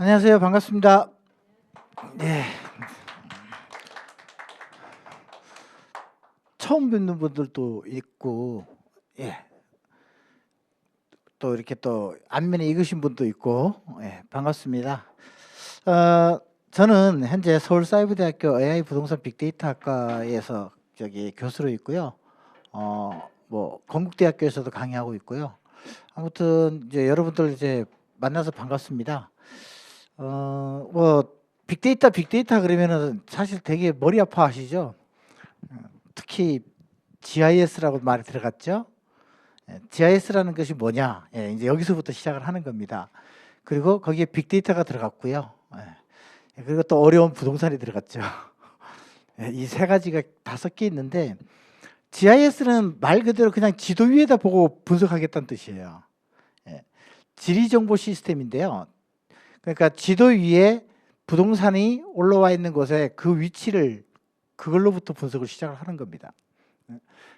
안녕하세요. 반갑습니다. 네. 처음 뵙는 분들도 있고, 예. 또 이렇게 또 안면에 익으신 분도 있고, 예, 반갑습니다. 저는 현재 서울사이버대학교 AI 부동산 빅데이터 학과에서 교수로 있고요. 건국대학교에서도 강의하고 있고요. 아무튼 이제 여러분들 이제 만나서 반갑습니다. 빅데이터 그러면은 사실 되게 머리 아파하시죠? 특히 GIS라고 말이 들어갔죠. GIS라는 것이 뭐냐? 이제 여기서부터 시작을 하는 겁니다. 그리고 거기에 빅데이터가 들어갔고요. 그리고 또 어려운 부동산이 들어갔죠. 이 세 가지가 다 섞여 있는데 GIS는 말 그대로 그냥 지도 위에다 보고 분석하겠다는 뜻이에요. 지리정보 시스템인데요. 그러니까 지도 위에 부동산이 올라와 있는 곳에 그 위치를 그걸로부터 분석을 시작을 하는 겁니다.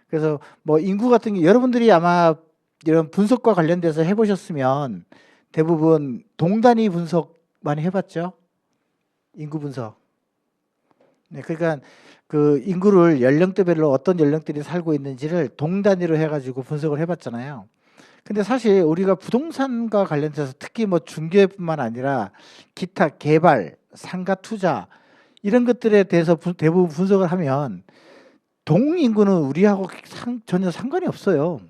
그래서 뭐 인구 같은 게 여러분들이 아마 이런 분석과 관련돼서 해보셨으면 대부분 동단위 분석 많이 해봤죠? 인구 분석. 네, 그러니까 그 인구를 연령대별로 어떤 연령대들이 살고 있는지를 동단위로 해가지고 분석을 해봤잖아요. 근데 사실 우리가 부동산과 관련돼서 특히 뭐 중개뿐만 아니라 기타 개발, 상가 투자 이런 것들에 대해서 대부분 분석을 하면 동인구는 우리하고 전혀 상관이 없어요.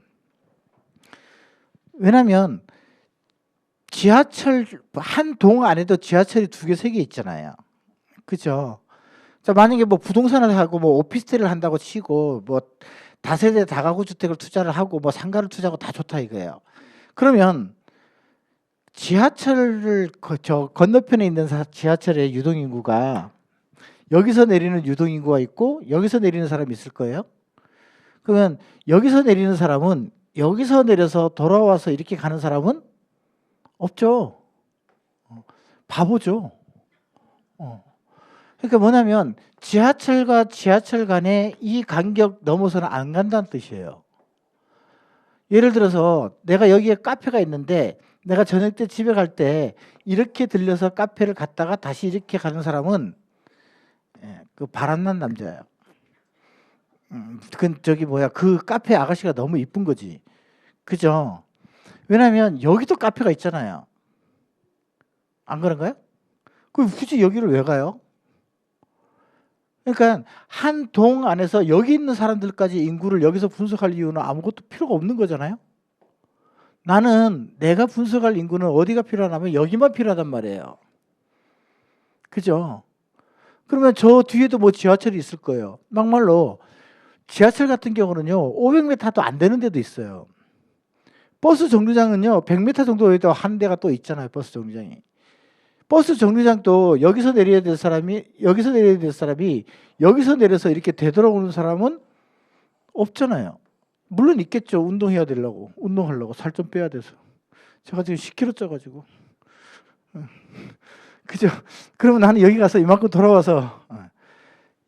왜냐하면 지하철 한 동 안에도 지하철이 2개, 3개 있잖아요. 그죠? 자, 만약에 뭐 부동산을 하고 뭐 오피스텔을 한다고 치고 뭐 다세대 다가구 주택을 투자를 하고 뭐 상가를 투자하고 다 좋다 이거예요. 그러면 지하철을 저 건너편에 있는 지하철의 유동인구가 여기서 내리는 유동인구가 있고 여기서 내리는 사람이 있을 거예요. 그러면 여기서 내리는 사람은 여기서 내려서 돌아와서 이렇게 가는 사람은 없죠. 바보죠. 그러니까 뭐냐면 지하철과 지하철 간에 이 간격 넘어서는 안 간다는 뜻이에요. 예를 들어서 내가 여기에 카페가 있는데 내가 저녁 때 집에 갈 때 이렇게 들려서 카페를 갔다가 다시 이렇게 가는 사람은 그 바람난 남자예요. 그 카페 아가씨가 너무 이쁜 거지. 그죠? 왜냐면 여기도 카페가 있잖아요. 안 그런가요? 그럼 굳이 여기를 왜 가요? 그러니까 한 동 안에서 여기 있는 사람들까지 인구를 여기서 분석할 이유는 아무것도 필요가 없는 거잖아요. 나는 내가 분석할 인구는 어디가 필요하냐면 여기만 필요하단 말이에요. 그죠? 그러면 저 뒤에도 뭐 지하철이 있을 거예요. 막말로 지하철 같은 경우는요 500m도 안 되는 데도 있어요. 버스 정류장은요 100m 정도에도 한 대가 또 있잖아요. 버스 정류장이. 버스 정류장도 여기서 내려야 될 사람이 여기서 내려서 이렇게 되돌아오는 사람은 없잖아요. 물론 있겠죠. 운동하려고 살 좀 빼야 돼서. 제가 지금 10kg 쪄가지고. 그죠? 그러면 나는 여기 가서 이만큼 돌아와서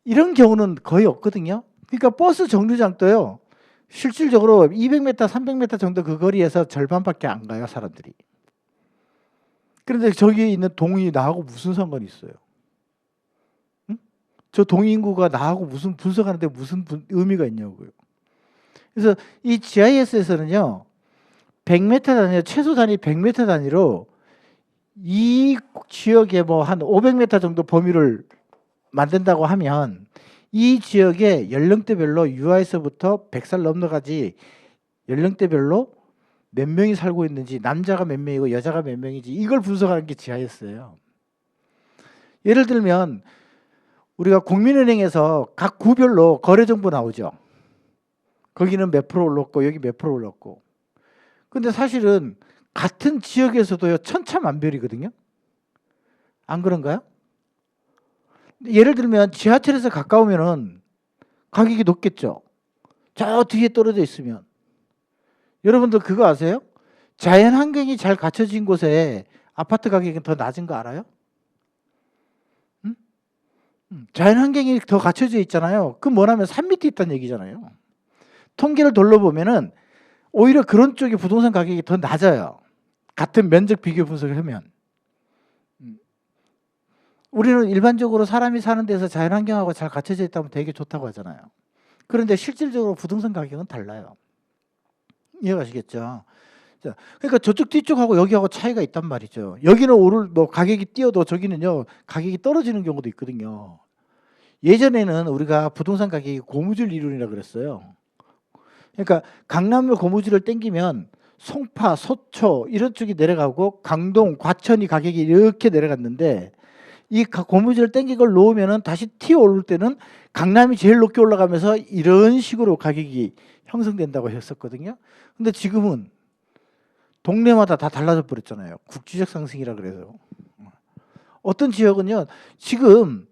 이런 경우는 거의 없거든요. 그러니까 버스 정류장도요. 실질적으로 200m, 300m 정도 그 거리에서 절반밖에 안 가요, 사람들이. 그런데 저기 있는 동이 나하고 무슨 상관이 있어요? 응? 저 동인구가 나하고 무슨 분석하는데 무슨 의미가 있냐고요. 그래서 이 GIS에서는요. 100m 단위, 최소 단위 100m 단위로 이 지역에 뭐 한 500m 정도 범위를 만든다고 하면 이 지역의 연령대별로 유아에서부터 100살 넘어가지 연령대별로 몇 명이 살고 있는지 남자가 몇 명이고 여자가 몇 명인지 이걸 분석하는 게 GIS예요. 예를 들면 우리가 국민은행에서 각 구별로 거래정보 나오죠. 거기는 몇 프로 올랐고 여기 몇 프로 올랐고. 근데 사실은 같은 지역에서도요 천차만별이거든요. 안 그런가요? 예를 들면 지하철에서 가까우면은 가격이 높겠죠. 저 뒤에 떨어져 있으면. 여러분들 그거 아세요? 자연 환경이 잘 갖춰진 곳에 아파트 가격이 더 낮은 거 알아요? 응? 자연 환경이 더 갖춰져 있잖아요. 그럼 뭐냐면 산 밑에 있다는 얘기잖아요. 통계를 돌려보면은 오히려 그런 쪽이 부동산 가격이 더 낮아요. 같은 면적 비교 분석을 하면. 우리는 일반적으로 사람이 사는 데서 자연환경하고 잘 갖춰져 있다면 되게 좋다고 하잖아요. 그런데 실질적으로 부동산 가격은 달라요. 이해가시겠죠? 자, 그러니까 저쪽 뒤쪽하고 여기하고 차이가 있단 말이죠. 여기는 오를 뭐 가격이 뛰어도 저기는요 가격이 떨어지는 경우도 있거든요. 예전에는 우리가 부동산 가격이 고무줄 이론이라 그랬어요. 그러니까 강남을 고무줄을 땡기면 송파, 서초 이런 쪽이 내려가고 강동, 과천이 가격이 이렇게 내려갔는데 이 고무줄을 땡긴 걸 놓으면은 다시 튀어 오를 때는 강남이 제일 높게 올라가면서 이런 식으로 가격이 형성된다고 했었거든요. 근데 지금은 동네마다 다 달라져 버렸잖아요. 국지적 상승이라 그래서. 어떤 지역은요. 지금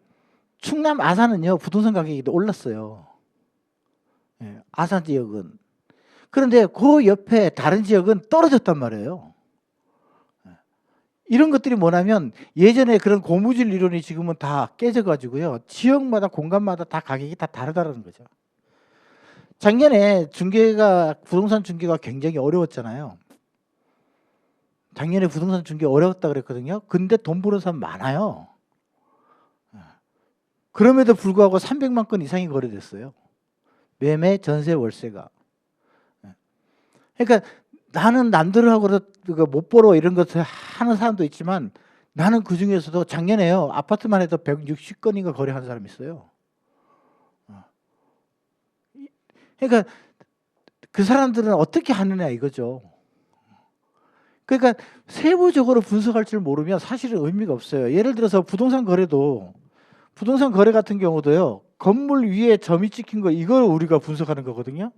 충남 아산은요. 부동산 가격이 올랐어요. 예, 아산 지역은. 그런데 그 옆에 다른 지역은 떨어졌단 말이에요. 이런 것들이 뭐냐면 예전에 그런 고무줄 이론이 지금은 다 깨져가지고요. 지역마다 공간마다 다 가격이 다 다르다는 거죠. 작년에 부동산 중개가 굉장히 어려웠잖아요. 작년에 부동산 중개 어려웠다 그랬거든요. 근데 돈 버는 사람 많아요. 그럼에도 불구하고 300만 건 이상이 거래됐어요. 매매, 전세, 월세가. 그러니까 나는 남들하고 못 벌어 이런 것을 하는 사람도 있지만 나는 그 중에서도 작년에요. 아파트만 해도 160건인가 거래한 사람이 있어요. 그러니까 그 사람들은 어떻게 하느냐 이거죠. 그러니까 세부적으로 분석할 줄 모르면 사실은 의미가 없어요. 예를 들어서 부동산 거래 같은 경우도요. 건물 위에 점이 찍힌 거 이걸 우리가 분석하는 거거든요.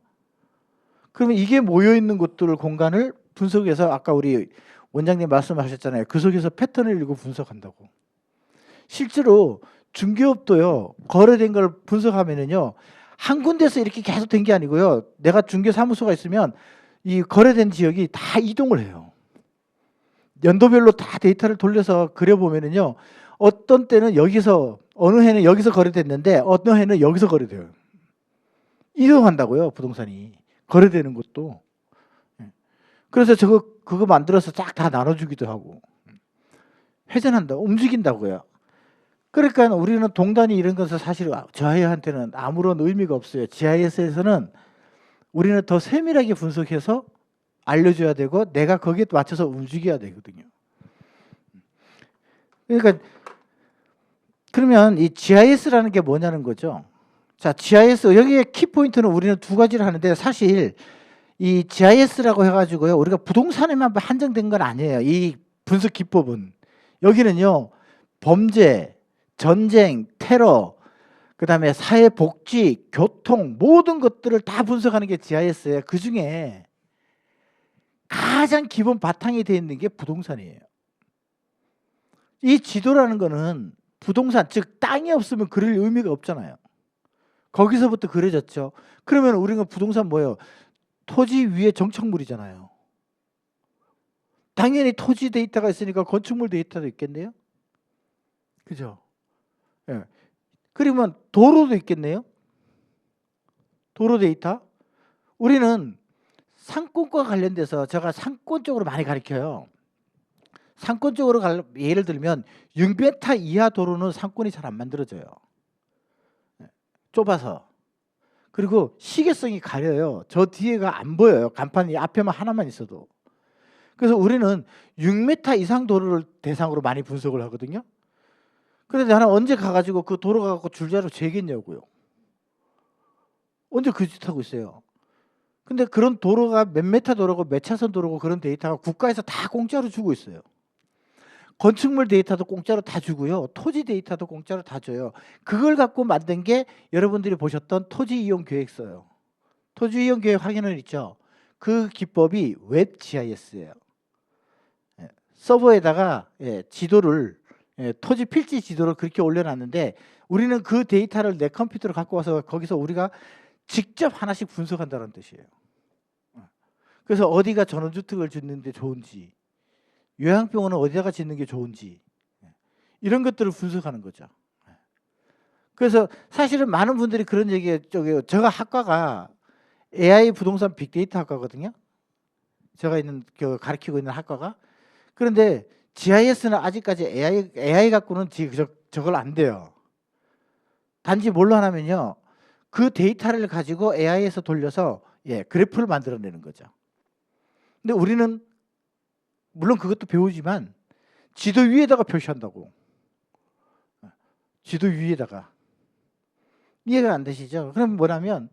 그러면 이게 모여있는 곳들을 공간을 분석해서 아까 우리 원장님 말씀하셨잖아요. 그 속에서 패턴을 읽고 분석한다고. 실제로 중개업도요. 거래된 걸 분석하면은요. 한 군데서 이렇게 계속 된 게 아니고요. 내가 중개사무소가 있으면 이 거래된 지역이 다 이동을 해요. 연도별로 다 데이터를 돌려서 그려보면은요. 어떤 때는 여기서 어느 해는 여기서 거래됐는데 어느 해는 여기서 거래돼요. 이동한다고요. 부동산이. 거래되는 것도. 그래서 그거 만들어서 쫙 다 나눠주기도 하고 회전한다, 움직인다고요. 그러니까 우리는 동단위 이런 것은 사실 저희한테는 아무런 의미가 없어요. GIS에서는 우리는 더 세밀하게 분석해서 알려줘야 되고 내가 거기에 맞춰서 움직여야 되거든요. 그러니까 그러면 이 GIS라는 게 뭐냐는 거죠. 자, GIS 여기에 키포인트는 우리는 두 가지를 하는데 사실 이 GIS라고 해가지고요. 우리가 부동산에만 한정된 건 아니에요. 이 분석 기법은. 여기는요. 범죄, 전쟁, 테러, 그 다음에 사회복지, 교통 모든 것들을 다 분석하는 게 GIS예요. 그중에 가장 기본 바탕이 되어 있는 게 부동산이에요. 이 지도라는 거는 부동산, 즉 땅이 없으면 그릴 의미가 없잖아요. 거기서부터 그려졌죠. 그러면 우리가 부동산 뭐예요? 토지 위에 정착물이잖아요. 당연히 토지 데이터가 있으니까 건축물 데이터도 있겠네요. 그죠? 예. 그러면 도로도 있겠네요. 도로 데이터. 우리는 상권과 관련돼서 제가 상권 쪽으로 많이 가르쳐요. 상권 쪽으로 예를 들면 6m 이하 도로는 상권이 잘 안 만들어져요. 좁아서. 그리고 시계성이 가려요. 저 뒤에가 안 보여요. 간판이 앞에만 하나만 있어도. 그래서 우리는 6m 이상 도로를 대상으로 많이 분석을 하거든요. 그런데 나는 언제 가가지고 그 도로 가갖고 줄자로 재겠냐고요. 언제 그 짓 하고 있어요. 근데 그런 도로가 몇 메타 도로고 몇 차선 도로고 그런 데이터가 국가에서 다 공짜로 주고 있어요. 건축물 데이터도 공짜로 다 주고요. 토지 데이터도 공짜로 다 줘요. 그걸 갖고 만든 게 여러분들이 보셨던 토지 이용 계획서예요. 토지 이용 계획 확인은 있죠. 그 기법이 웹 GIS예요. 서버에다가 지도를 토지 필지 지도를 그렇게 올려놨는데 우리는 그 데이터를 내 컴퓨터로 갖고 와서 거기서 우리가 직접 하나씩 분석한다는 뜻이에요. 그래서 어디가 전원주택을 짓는 데 좋은지, 요양병원은 어디다가 짓는 게 좋은지 이런 것들을 분석하는 거죠. 그래서 사실은 많은 분들이 그런 얘기에 제가 학과가 AI 부동산 빅데이터 학과거든요. 제가 가르치고 있는 학과가. 그런데 GIS는 아직까지 AI 갖고는 저걸 안 돼요. 단지 뭘로 하냐면요. 그 데이터를 가지고 AI에서 돌려서 그래프를 만들어내는 거죠. 근데 우리는 물론 그것도 배우지만 지도 위에다가 표시한다고. 지도 위에다가. 이해가 안 되시죠? 그럼 뭐냐면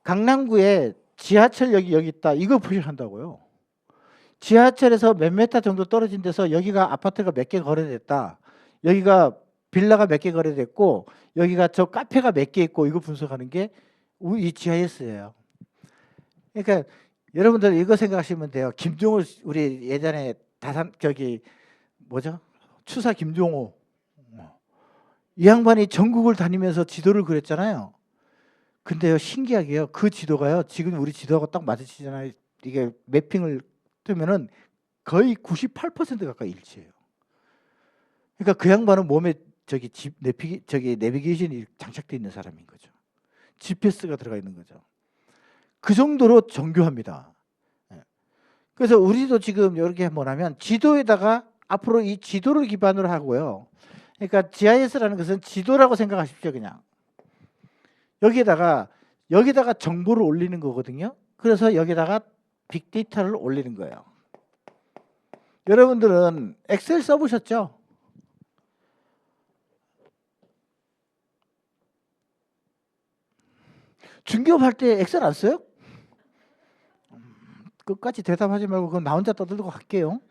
강남구에 지하철역이 여기 있다. 이거 표시한다고요. 지하철에서 몇 메타 정도 떨어진 데서 여기가 아파트가 몇 개 거래됐다. 여기가 빌라가 몇 개 거래됐고 여기가 저 카페가 몇 개 있고 이거 분석하는 게 이 GIS예요. 그러니까 여러분들 이거 생각하시면 돼요. 김종호 우리 예전에 뭐죠? 추사 김종호 이 양반이 전국을 다니면서 지도를 그렸잖아요. 근데요 신기하게요 그 지도가요 지금 우리 지도하고 딱 맞으시잖아요. 이게 매핑을 뜨면은 거의 98% 가까이 일치해요. 그러니까 그 양반은 몸에 내비게이션이 장착되어 있는 사람인 거죠. GPS가 들어가 있는 거죠. 그 정도로 정교합니다. 그래서 우리도 지금 이렇게 뭐냐면 지도에다가 앞으로 이 지도를 기반으로 하고요. 그러니까 GIS라는 것은 지도라고 생각하십시오. 그냥 여기다가 정보를 올리는 거거든요. 그래서 여기다가 빅데이터를 올리는 거예요. 여러분들은 엑셀 써보셨죠? 중개업할 때 엑셀 안 써요? 끝까지 대답하지 말고 그건 나 혼자 떠들고 갈게요.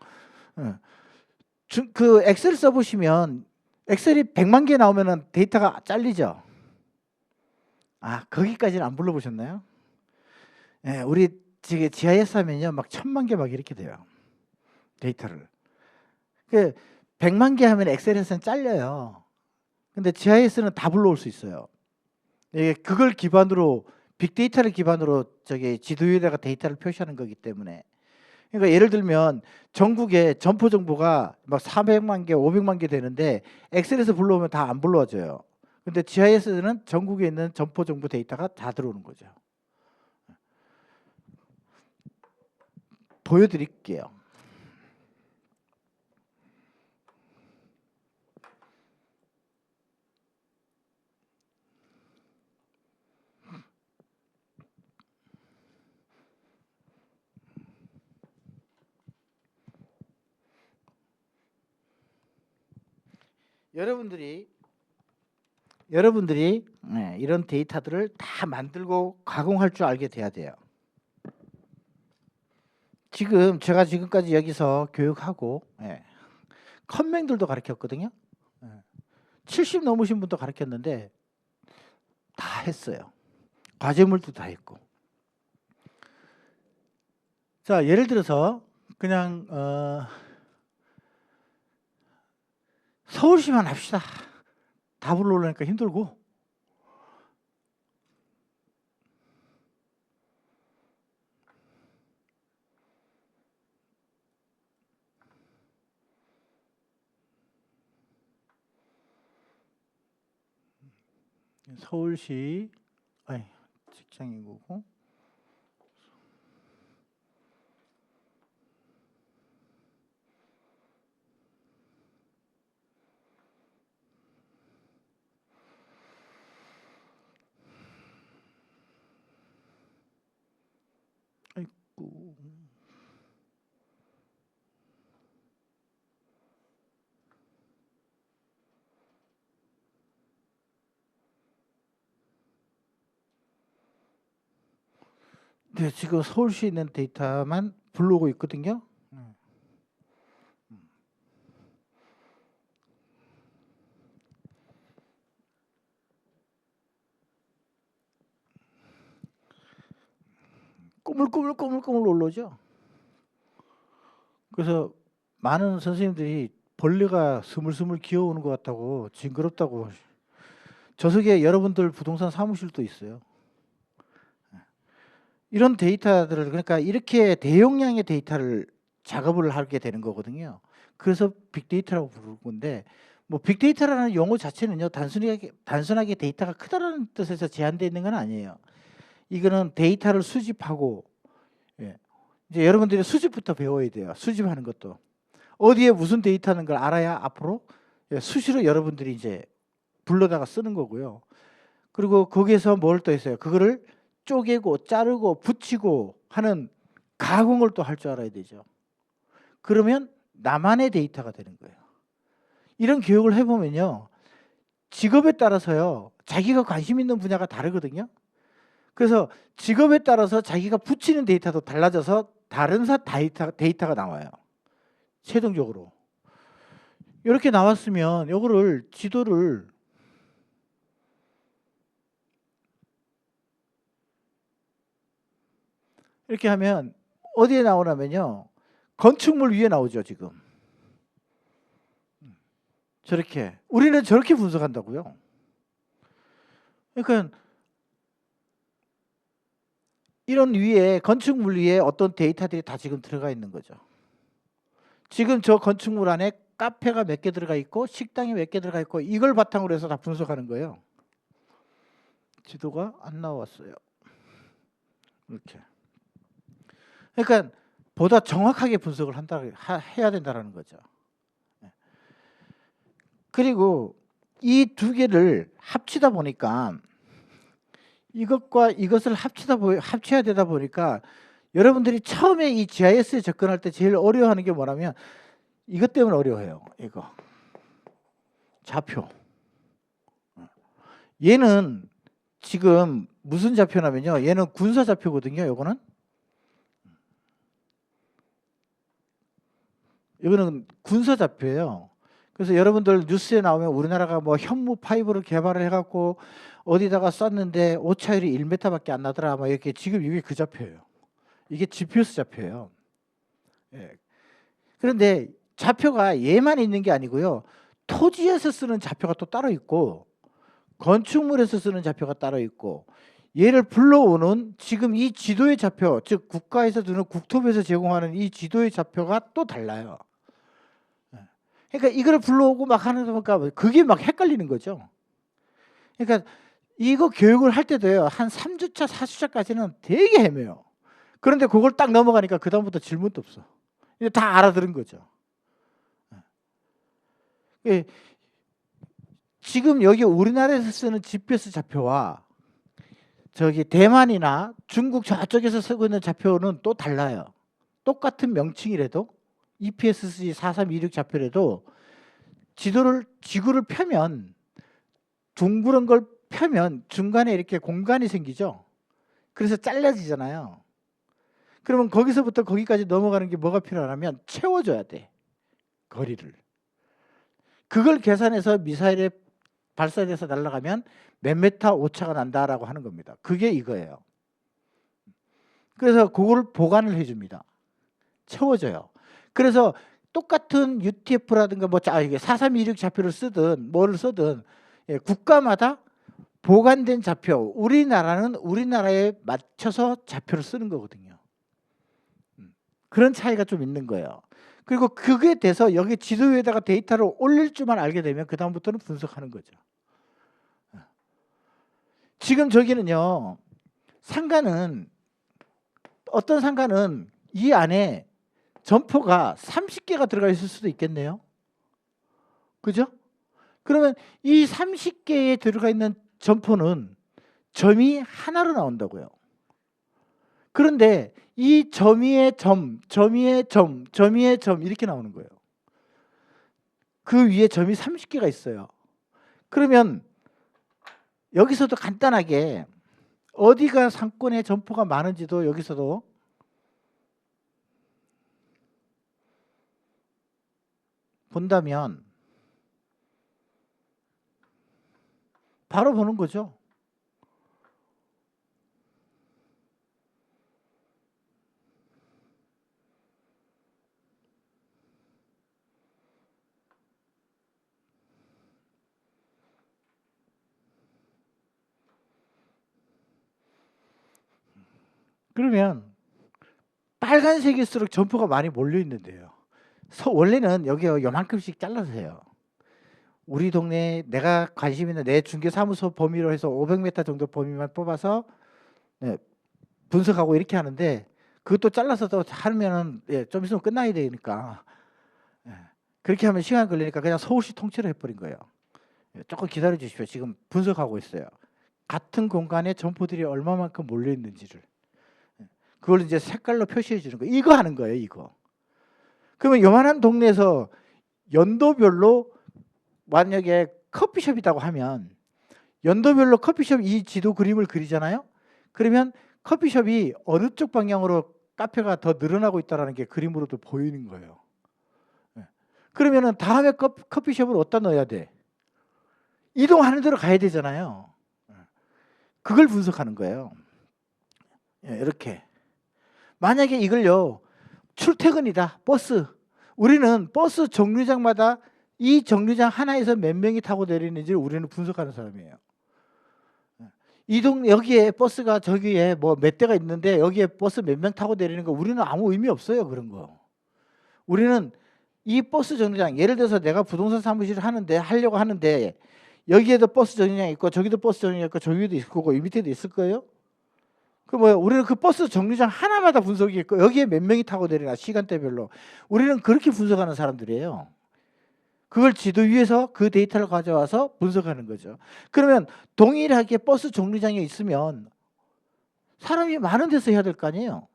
그 엑셀 써보시면 엑셀이 100만 개 나오면 데이터가 잘리죠. 아 거기까지는 안 불러보셨나요? 우리 지금 GIS 하면요 막 1000만 개 막 이렇게 돼요. 데이터를. 그 100만 개 하면 엑셀에서는 잘려요. 근데 GIS는 다 불러올 수 있어요. 그걸 기반으로 빅데이터를 기반으로 지도 위에다가 데이터를 표시하는 거기 때문에. 그러니까 예를 들면 전국에 점포 정보가 막 400만 개, 500만 개 되는데 엑셀에서 불러오면 다 안 불러와줘요. 근데 GIS는 전국에 있는 점포 정보 데이터가 다 들어오는 거죠. 보여드릴게요. 여러분들이 이런 데이터들을 다 만들고 가공할 줄 알게 돼야 돼요. 지금 제가 지금까지 여기서 교육하고 컴맹들도 가르쳤거든요. 70 넘으신 분도 가르쳤는데 다 했어요. 과제물도 다 했고. 자 예를 들어서 그냥 서울시만 합시다. 다 불러오려니까 힘들고. 서울시 직장인구고 아이고 네, 지금 서울시에 있는 데이터만 불러오고 있거든요. 꼬물꼬물 올라오죠. 그래서 많은 선생님들이 벌레가 스물스물 기어오는 것 같다고 징그럽다고. 저 속에 여러분들 부동산 사무실도 있어요. 이런 데이터들을 그러니까 이렇게 대용량의 데이터를 작업을 하게 되는 거거든요. 그래서 빅데이터라고 부르는 건데 뭐 빅데이터라는 용어 자체는요 단순하게 데이터가 크다라는 뜻에서 제한되어 있는 건 아니에요. 이거는 데이터를 수집하고 이제 여러분들이 수집부터 배워야 돼요. 수집하는 것도 어디에 무슨 데이터는 걸 알아야 앞으로 수시로 여러분들이 이제 불러다가 쓰는 거고요. 그리고 거기에서 뭘 또 했어요? 그거를 쪼개고 자르고 붙이고 하는 가공을 또 할 줄 알아야 되죠. 그러면 나만의 데이터가 되는 거예요. 이런 교육을 해보면요, 직업에 따라서요, 자기가 관심 있는 분야가 다르거든요. 그래서 직업에 따라서 자기가 붙이는 데이터도 달라져서 다른 데이터가 나와요. 최종적으로. 이렇게 나왔으면 이거를 지도를 이렇게 하면 어디에 나오냐면요, 건축물 위에 나오죠. 지금 저렇게 우리는 저렇게 분석한다고요. 그러니까 이런 위에 건축물 위에 어떤 데이터들이 다 지금 들어가 있는 거죠. 지금 저 건축물 안에 카페가 몇 개 들어가 있고 식당이 몇 개 들어가 있고 이걸 바탕으로 해서 다 분석하는 거예요. 지도가 안 나왔어요. 이렇게. 그러니까 보다 정확하게 분석을 해야 된다는 거죠. 그리고 이 두 개를 합치다 보니까 이것과 이것을 합쳐야 되다 보니까 여러분들이 처음에 이 GIS에 접근할 때 제일 어려워하는 게 뭐냐면 이것 때문에 어려워해요. 이거 좌표. 얘는 지금 무슨 좌표냐면요, 얘는 군사 좌표거든요. 요거는 이거는 군사 좌표예요. 그래서 여러분들 뉴스에 나오면 우리나라가 뭐 현무 5를 개발을 해갖고 어디다가 쐈는데 오차율이 1m밖에 안 나더라. 막 이렇게 지금 이게 그 좌표예요. 이게 GPS 좌표예요. 예. 그런데 좌표가 얘만 있는 게 아니고요. 토지에서 쓰는 좌표가 또 따로 있고 건축물에서 쓰는 좌표가 따로 있고 얘를 불러오는 지금 이 지도의 좌표, 즉 국가에서 주는 국토부에서 제공하는 이 지도의 좌표가 또 달라요. 그러니까 이걸 불러오고 막 하는 거니까 그게 막 헷갈리는 거죠. 그러니까 이거 교육을 할 때도요, 한 3주차, 4주차까지는 되게 헤매요. 그런데 그걸 딱 넘어가니까 그다음부터 질문도 없어. 이제 다 알아들은 거죠. 예. 지금 여기 우리나라에서 쓰는 GPS 좌표와 저기 대만이나 중국 저쪽에서 쓰고 있는 좌표는 또 달라요. 똑같은 명칭이라도 EPSC 4326 좌표라도 지구를 펴면 둥그런 걸 펴면 중간에 이렇게 공간이 생기죠. 그래서 잘라지잖아요. 그러면 거기서부터 거기까지 넘어가는 게 뭐가 필요하냐면 채워줘야 돼. 거리를. 그걸 계산해서 미사일에 발사돼서 날아가면 몇 메타 오차가 난다라고 하는 겁니다. 그게 이거예요. 그래서 그걸 보관을 해줍니다. 채워줘요. 그래서 똑같은 UTF라든가 뭐 이게 4326 좌표를 쓰든 뭐를 쓰든 국가마다 보관된 좌표, 우리나라는 우리나라에 맞춰서 좌표를 쓰는 거거든요. 그런 차이가 좀 있는 거예요. 그리고 그게 돼서 여기 지도 위에다가 데이터를 올릴 줄만 알게 되면 그 다음부터는 분석하는 거죠. 지금 저기는요, 상가는 어떤 상가는 이 안에 점포가 30개가 들어가 있을 수도 있겠네요. 그죠? 그러면 이 30개에 들어가 있는 점포는 점이 하나로 나온다고요. 그런데 이 점위의 점, 점위의 점, 점위의 점 이렇게 나오는 거예요. 그 위에 점이 30개가 있어요. 그러면 여기서도 간단하게 어디가 상권의 점포가 많은지도 여기서도 본다면 바로 보는 거죠. 그러면 빨간색일수록 점포가 많이 몰려 있는데요. 원래는 여기 요만큼씩 잘라서 해요. 우리 동네에 내가 관심 있는 내 중개사무소 범위로 해서 500m 정도 범위만 뽑아서 분석하고 이렇게 하는데 그것도 잘라서 또 하면은 좀 있으면 끝나야 되니까 그렇게 하면 시간 걸리니까 그냥 서울시 통째로 해버린 거예요. 조금 기다려 주십시오. 지금 분석하고 있어요. 같은 공간에 점포들이 얼마만큼 몰려 있는지를. 그걸 이제 색깔로 표시해 주는 거. 이거 하는 거예요, 이거. 그러면 요만한 동네에서 연도별로 만약에 커피숍이라고 하면 연도별로 커피숍 이 지도 그림을 그리잖아요. 그러면 커피숍이 어느 쪽 방향으로 카페가 더 늘어나고 있다는 게 그림으로도 보이는 거예요. 그러면은 다음에 커피숍을 어디다 넣어야 돼? 이동하는 대로 가야 되잖아요. 그걸 분석하는 거예요. 이렇게. 만약에 이걸요, 출퇴근이다, 버스. 우리는 버스 정류장마다 이 정류장 하나에서 몇 명이 타고 내리는지를 우리는 분석하는 사람이에요. 여기에 버스가 저기에 뭐 몇 대가 있는데 여기에 버스 몇 명 타고 내리는 거 우리는 아무 의미 없어요, 그런 거. 우리는 이 버스 정류장, 예를 들어서 내가 부동산 사무실을 하려고 하는데 여기에도 버스 정류장이 있고 저기도 버스 정류장이 있고 저기도 있을 거고 이 밑에도 있을 거예요. 우리는 그 버스 정류장 하나마다 분석이 있고 여기에 몇 명이 타고 내리나 시간대별로 우리는 그렇게 분석하는 사람들이에요. 그걸 지도 위에서 그 데이터를 가져와서 분석하는 거죠. 그러면 동일하게 버스 정류장에 있으면 사람이 많은 데서 해야 될 거 아니에요.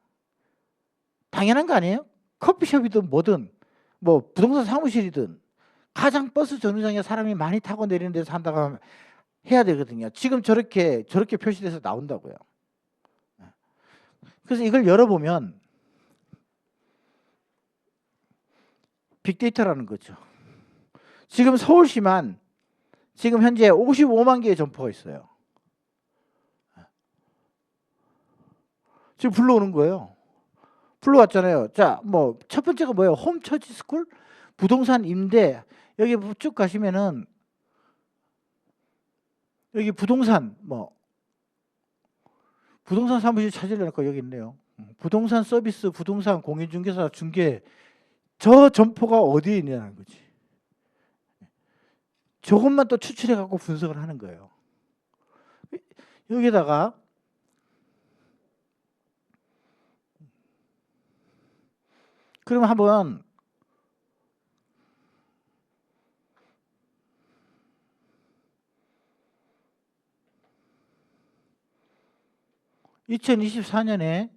당연한 거 아니에요? 커피숍이든 뭐든 뭐 부동산 사무실이든 가장 버스 정류장에 사람이 많이 타고 내리는 데서 한다고 하면 해야 되거든요. 지금 저렇게 표시돼서 나온다고요. 그래서 이걸 열어보면 빅데이터라는 거죠. 지금 서울시만 지금 현재 55만 개의 점포가 있어요. 지금 불러오는 거예요. 불러왔잖아요. 자, 뭐 첫 번째가 뭐예요? 홈처치 스쿨, 부동산 임대. 여기 쭉 가시면은 여기 부동산 부동산 사무실 찾으려니까 여기 있네요. 부동산 서비스, 부동산 공인중개사 중개. 저 점포가 어디에 있냐는 거지. 저것만 또 추출해 갖고 분석을 하는 거예요. 여기다가 그러면 한번 (2024년에)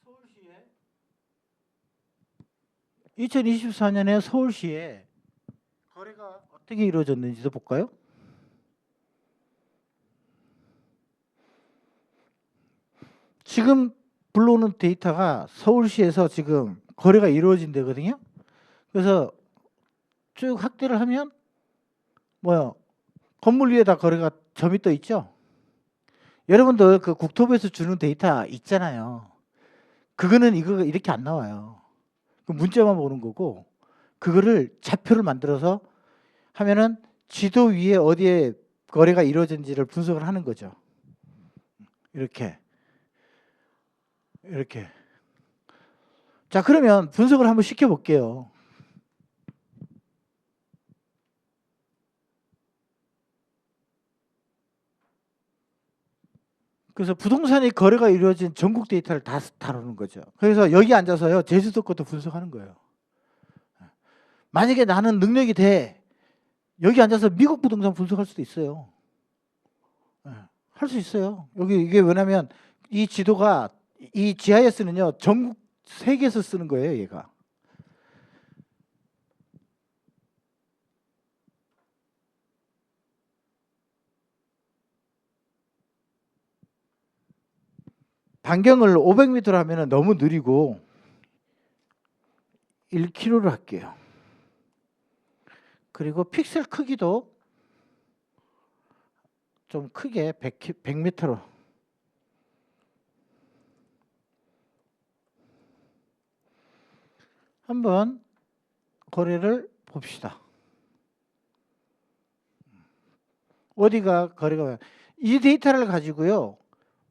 서울시에 2024년에 서울시에 거래가 어떻게 이루어졌는지도 볼까요? 지금 불러오는 데이터가 서울시에서 지금 거래가 이루어진 데거든요. 그래서 쭉 확대를 하면 건물 위에다 거래가 점이 떠 있죠. 여러분들 그 국토부에서 주는 데이터 있잖아요. 그거는 이렇게 안 나와요. 문자만 보는 거고 그거를 좌표를 만들어서 하면은 지도 위에 어디에 거래가 이루어진지를 분석을 하는 거죠. 이렇게. 자, 그러면 분석을 한번 시켜볼게요. 그래서 부동산이 거래가 이루어진 전국 데이터를 다 다루는 거죠. 그래서 여기 앉아서요, 제주도 것도 분석하는 거예요. 만약에 나는 능력이 돼, 여기 앉아서 미국 부동산 분석할 수도 있어요. 할 수 있어요. 이게 왜냐면 이 지도가, 이 GIS는요, 전국 세계에서 쓰는 거예요, 얘가. 반경을 500m로 하면 너무 느리고 1km로 할게요. 그리고 픽셀 크기도 좀 크게 100m로. 한번 거래를 봅시다. 어디가 거래가, 이 데이터를 가지고요,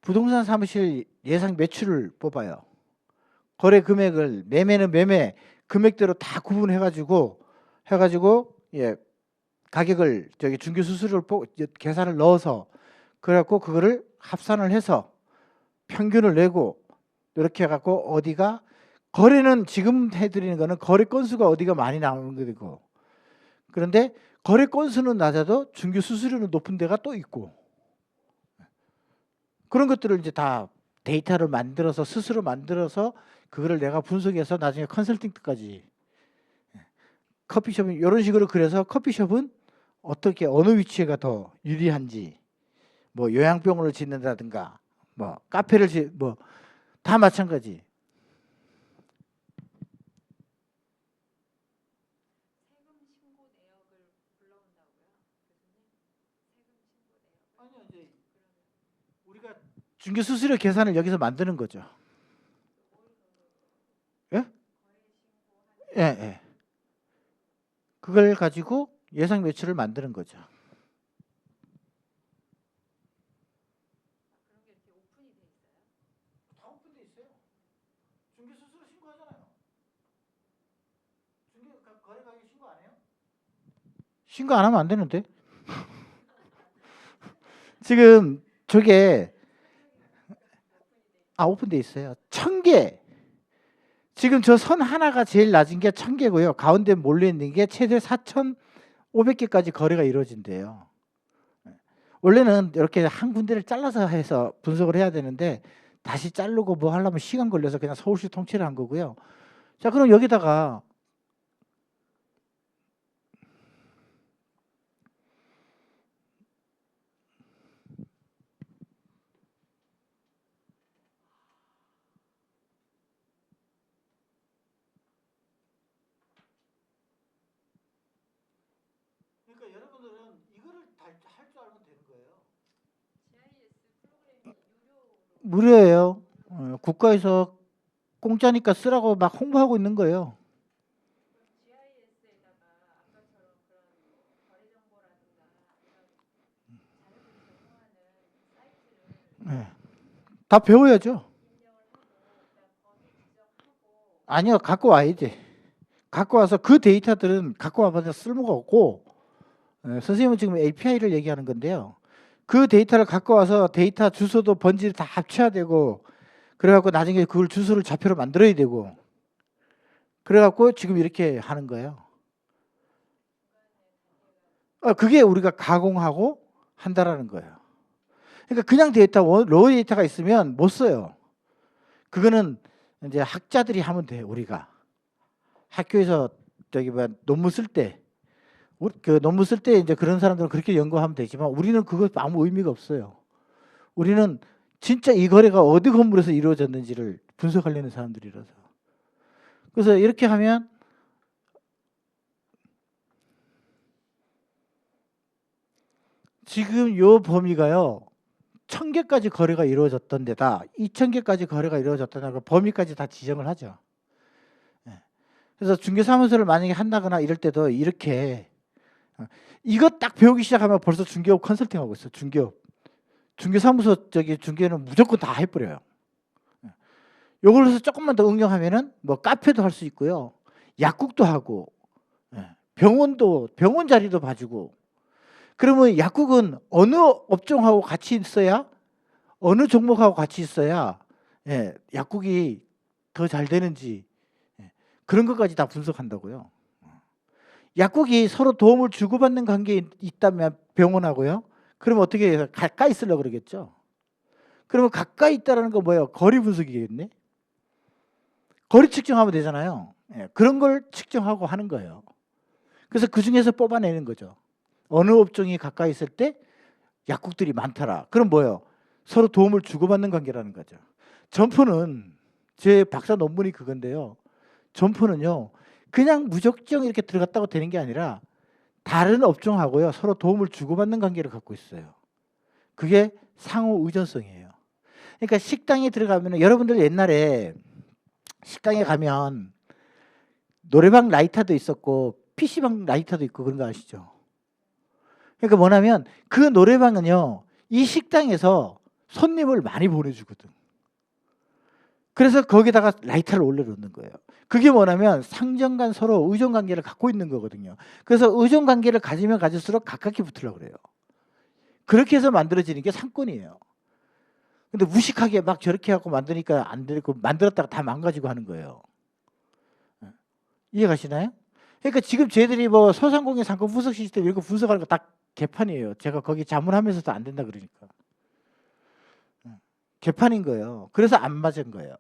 부동산 사무실 예상 매출을 뽑아요. 거래 금액을, 매매는 매매 금액대로 다 구분해 가지고 해가지고 가격을 저기 중개 수수료를 계산을 넣어서 그래갖고 그거를 합산을 해서 평균을 내고 이렇게 해갖고 어디가 거래는 지금 해드리는 거는 거래 건수가 어디가 많이 나오는 거고 그런데 거래 건수는 낮아도 중개 수수료는 높은 데가 또 있고 그런 것들을 이제 다 데이터를 만들어서 스스로 만들어서 그거를 내가 분석해서 나중에 컨설팅까지 커피숍은 이런 식으로 그래서 커피숍은 어떻게 어느 위치가 더 유리한지 뭐 요양병원을 짓는다든가 뭐 카페를 뭐 다 마찬가지. 세금 신고 내역을 불러온다고요? 교수님? 아니요, 이제 우리가 중개 수수료 계산을 여기서 만드는 거죠. 예? 예, 예. 그걸 가지고 예상 매출을 만드는 거죠. 그런 게 이렇게 오픈이 돼 있어요? 다 오픈돼 있어요. 중개 수수료 신고하잖아요. 중개 거래 가격 신고 안 해요? 신고 안 하면 안 되는데. 지금 저게 오픈돼 있어요. 1000개. 지금 저 선 하나가 제일 낮은 게 1000개고요. 가운데 몰려 있는 게 최대 4500개까지 거래가 이루어진대요. 원래는 이렇게 한 군데를 잘라서 해서 분석을 해야 되는데 다시 자르고 뭐 하려면 시간 걸려서 그냥 서울시 통째로 한 거고요. 자, 그럼 여기다가 그러니까 여러분들은 이거를 할 줄 알면 되는 거예요. GIS 프로그램이 유료로 무료예요. 국가에서 공짜니까 쓰라고 막 홍보하고 있는 거예요. GIS에다가 아까처럼 그런 뭐 거래 정보라든가 이런 자료들을 제공하는 사이트를 네. 다 배워야죠. 입력을 하고 그다음 범위 지정하고 아니요, 갖고 와야지. 갖고 와서 그 데이터들은 갖고 와봐도 쓸모가 없고 선생님은 지금 API를 얘기하는 건데요. 그 데이터를 갖고 와서 데이터 주소도 번지를 다 합쳐야 되고 그래갖고 나중에 그걸 주소를 좌표로 만들어야 되고 그래갖고 지금 이렇게 하는 거예요. 그게 우리가 가공하고 한다라는 거예요. 그러니까 그냥 데이터, 로우 데이터가 있으면 못 써요. 그거는 이제 학자들이 하면 돼요. 우리가 학교에서 저기 뭐 논문 쓸 때, 그 논문 쓸 때 이제 그런 사람들은 그렇게 연구하면 되지만 우리는 그거 아무 의미가 없어요. 우리는 진짜 이 거래가 어디 건물에서 이루어졌는지를 분석하려는 사람들이라서. 그래서 이렇게 하면 지금 요 범위가요. 1000개까지 거래가 이루어졌던 데다 2000개까지 거래가 이루어졌던 데다 범위까지 다 지정을 하죠. 그래서 중개사무소를 만약에 한다거나 이럴 때도 이렇게 이거 딱 배우기 시작하면 벌써 중개업 컨설팅하고 있어요. 중개업. 중개사무소 저기 중개는 무조건 다 해버려요. 요걸 해서 조금만 더 응용하면은 뭐 카페도 할 수 있고요. 약국도 하고 병원 자리도 봐주고 그러면 약국은 어느 업종하고 같이 있어야 어느 종목하고 같이 있어야 약국이 더 잘 되는지 그런 것까지 다 분석한다고요. 약국이 서로 도움을 주고받는 관계에 있다면 병원하고요. 그러면 어떻게 해서 가까이 있으려고 그러겠죠. 그러면 가까이 있다는 거 뭐예요? 거리 분석이겠네. 거리 측정하면 되잖아요. 그런 걸 측정하고 하는 거예요. 그래서 그 중에서 뽑아내는 거죠. 어느 업종이 가까이 있을 때 약국들이 많더라. 그럼 뭐예요? 서로 도움을 주고받는 관계라는 거죠. 점포는 제 박사 논문이 그건데요. 점포는요. 그냥 무작정 이렇게 들어갔다고 되는 게 아니라 다른 업종하고요. 서로 도움을 주고받는 관계를 갖고 있어요. 그게 상호 의존성이에요. 그러니까 식당에 들어가면 여러분들 옛날에 식당에 가면 노래방 라이터도 있었고 PC방 라이터도 있고 그런 거 아시죠? 그러니까 뭐냐면 그 노래방은요. 이 식당에서 손님을 많이 보내주거든. 그래서 거기다가 라이터를 올려놓는 거예요. 그게 뭐냐면 상정 간 서로 의존 관계를 갖고 있는 거거든요. 그래서 의존 관계를 가지면 가질수록 가깝게 붙으려고 그래요. 그렇게 해서 만들어지는 게 상권이에요. 근데 무식하게 막 저렇게 하고 만드니까 안 되고 만들었다가 다 망가지고 하는 거예요. 이해 가시나요? 그러니까 지금 쟤들이 뭐 소상공인 상권 분석 시스템 이런 거 분석하는 거 다 개판이에요. 제가 거기 자문하면서도 안 된다 그러니까. 개판인 거예요. 그래서 안 맞은 거예요.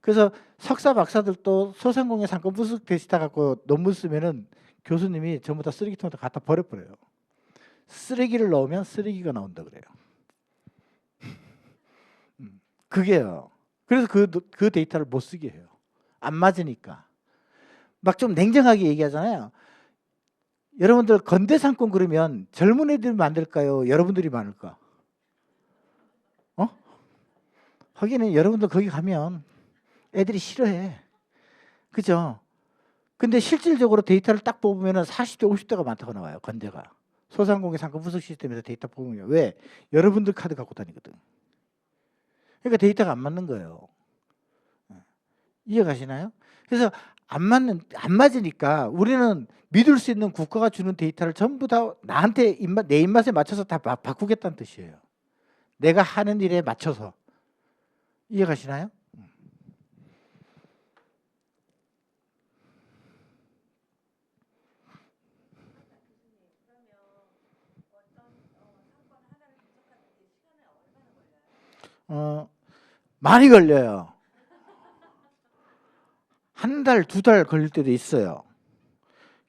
그래서 석사 박사들도 소상공인 상권 분석 데이터 갖고 논문 쓰면은 교수님이 전부 다 쓰레기통에다 갖다 버려버려요. 쓰레기를 넣으면 쓰레기가 나온다 그래요. 그게요. 그래서 그 데이터를 못 쓰게 해요. 안 맞으니까. 막 좀 냉정하게 얘기하잖아요. 여러분들 건대 상권 그러면 젊은 애들이 만들까요? 여러분들이 많을까? 하기는 여러분들 거기 가면 애들이 싫어해. 그죠? 근데 실질적으로 데이터를 딱 뽑으면 40대, 50대가 많다고 나와요. 건대가. 소상공인 상권 분석 시스템에서 데이터 뽑으면. 왜? 여러분들 카드 갖고 다니거든. 그러니까 데이터가 안 맞는 거예요. 이해 가시나요? 그래서 안 맞으니까 우리는 믿을 수 있는 국가가 주는 데이터를 전부 다 나한테 내 입맛에 맞춰서 다 바꾸겠다는 뜻이에요. 내가 하는 일에 맞춰서. 이해 가시나요? 많이 걸려요. 한 달, 두 달 걸릴 때도 있어요.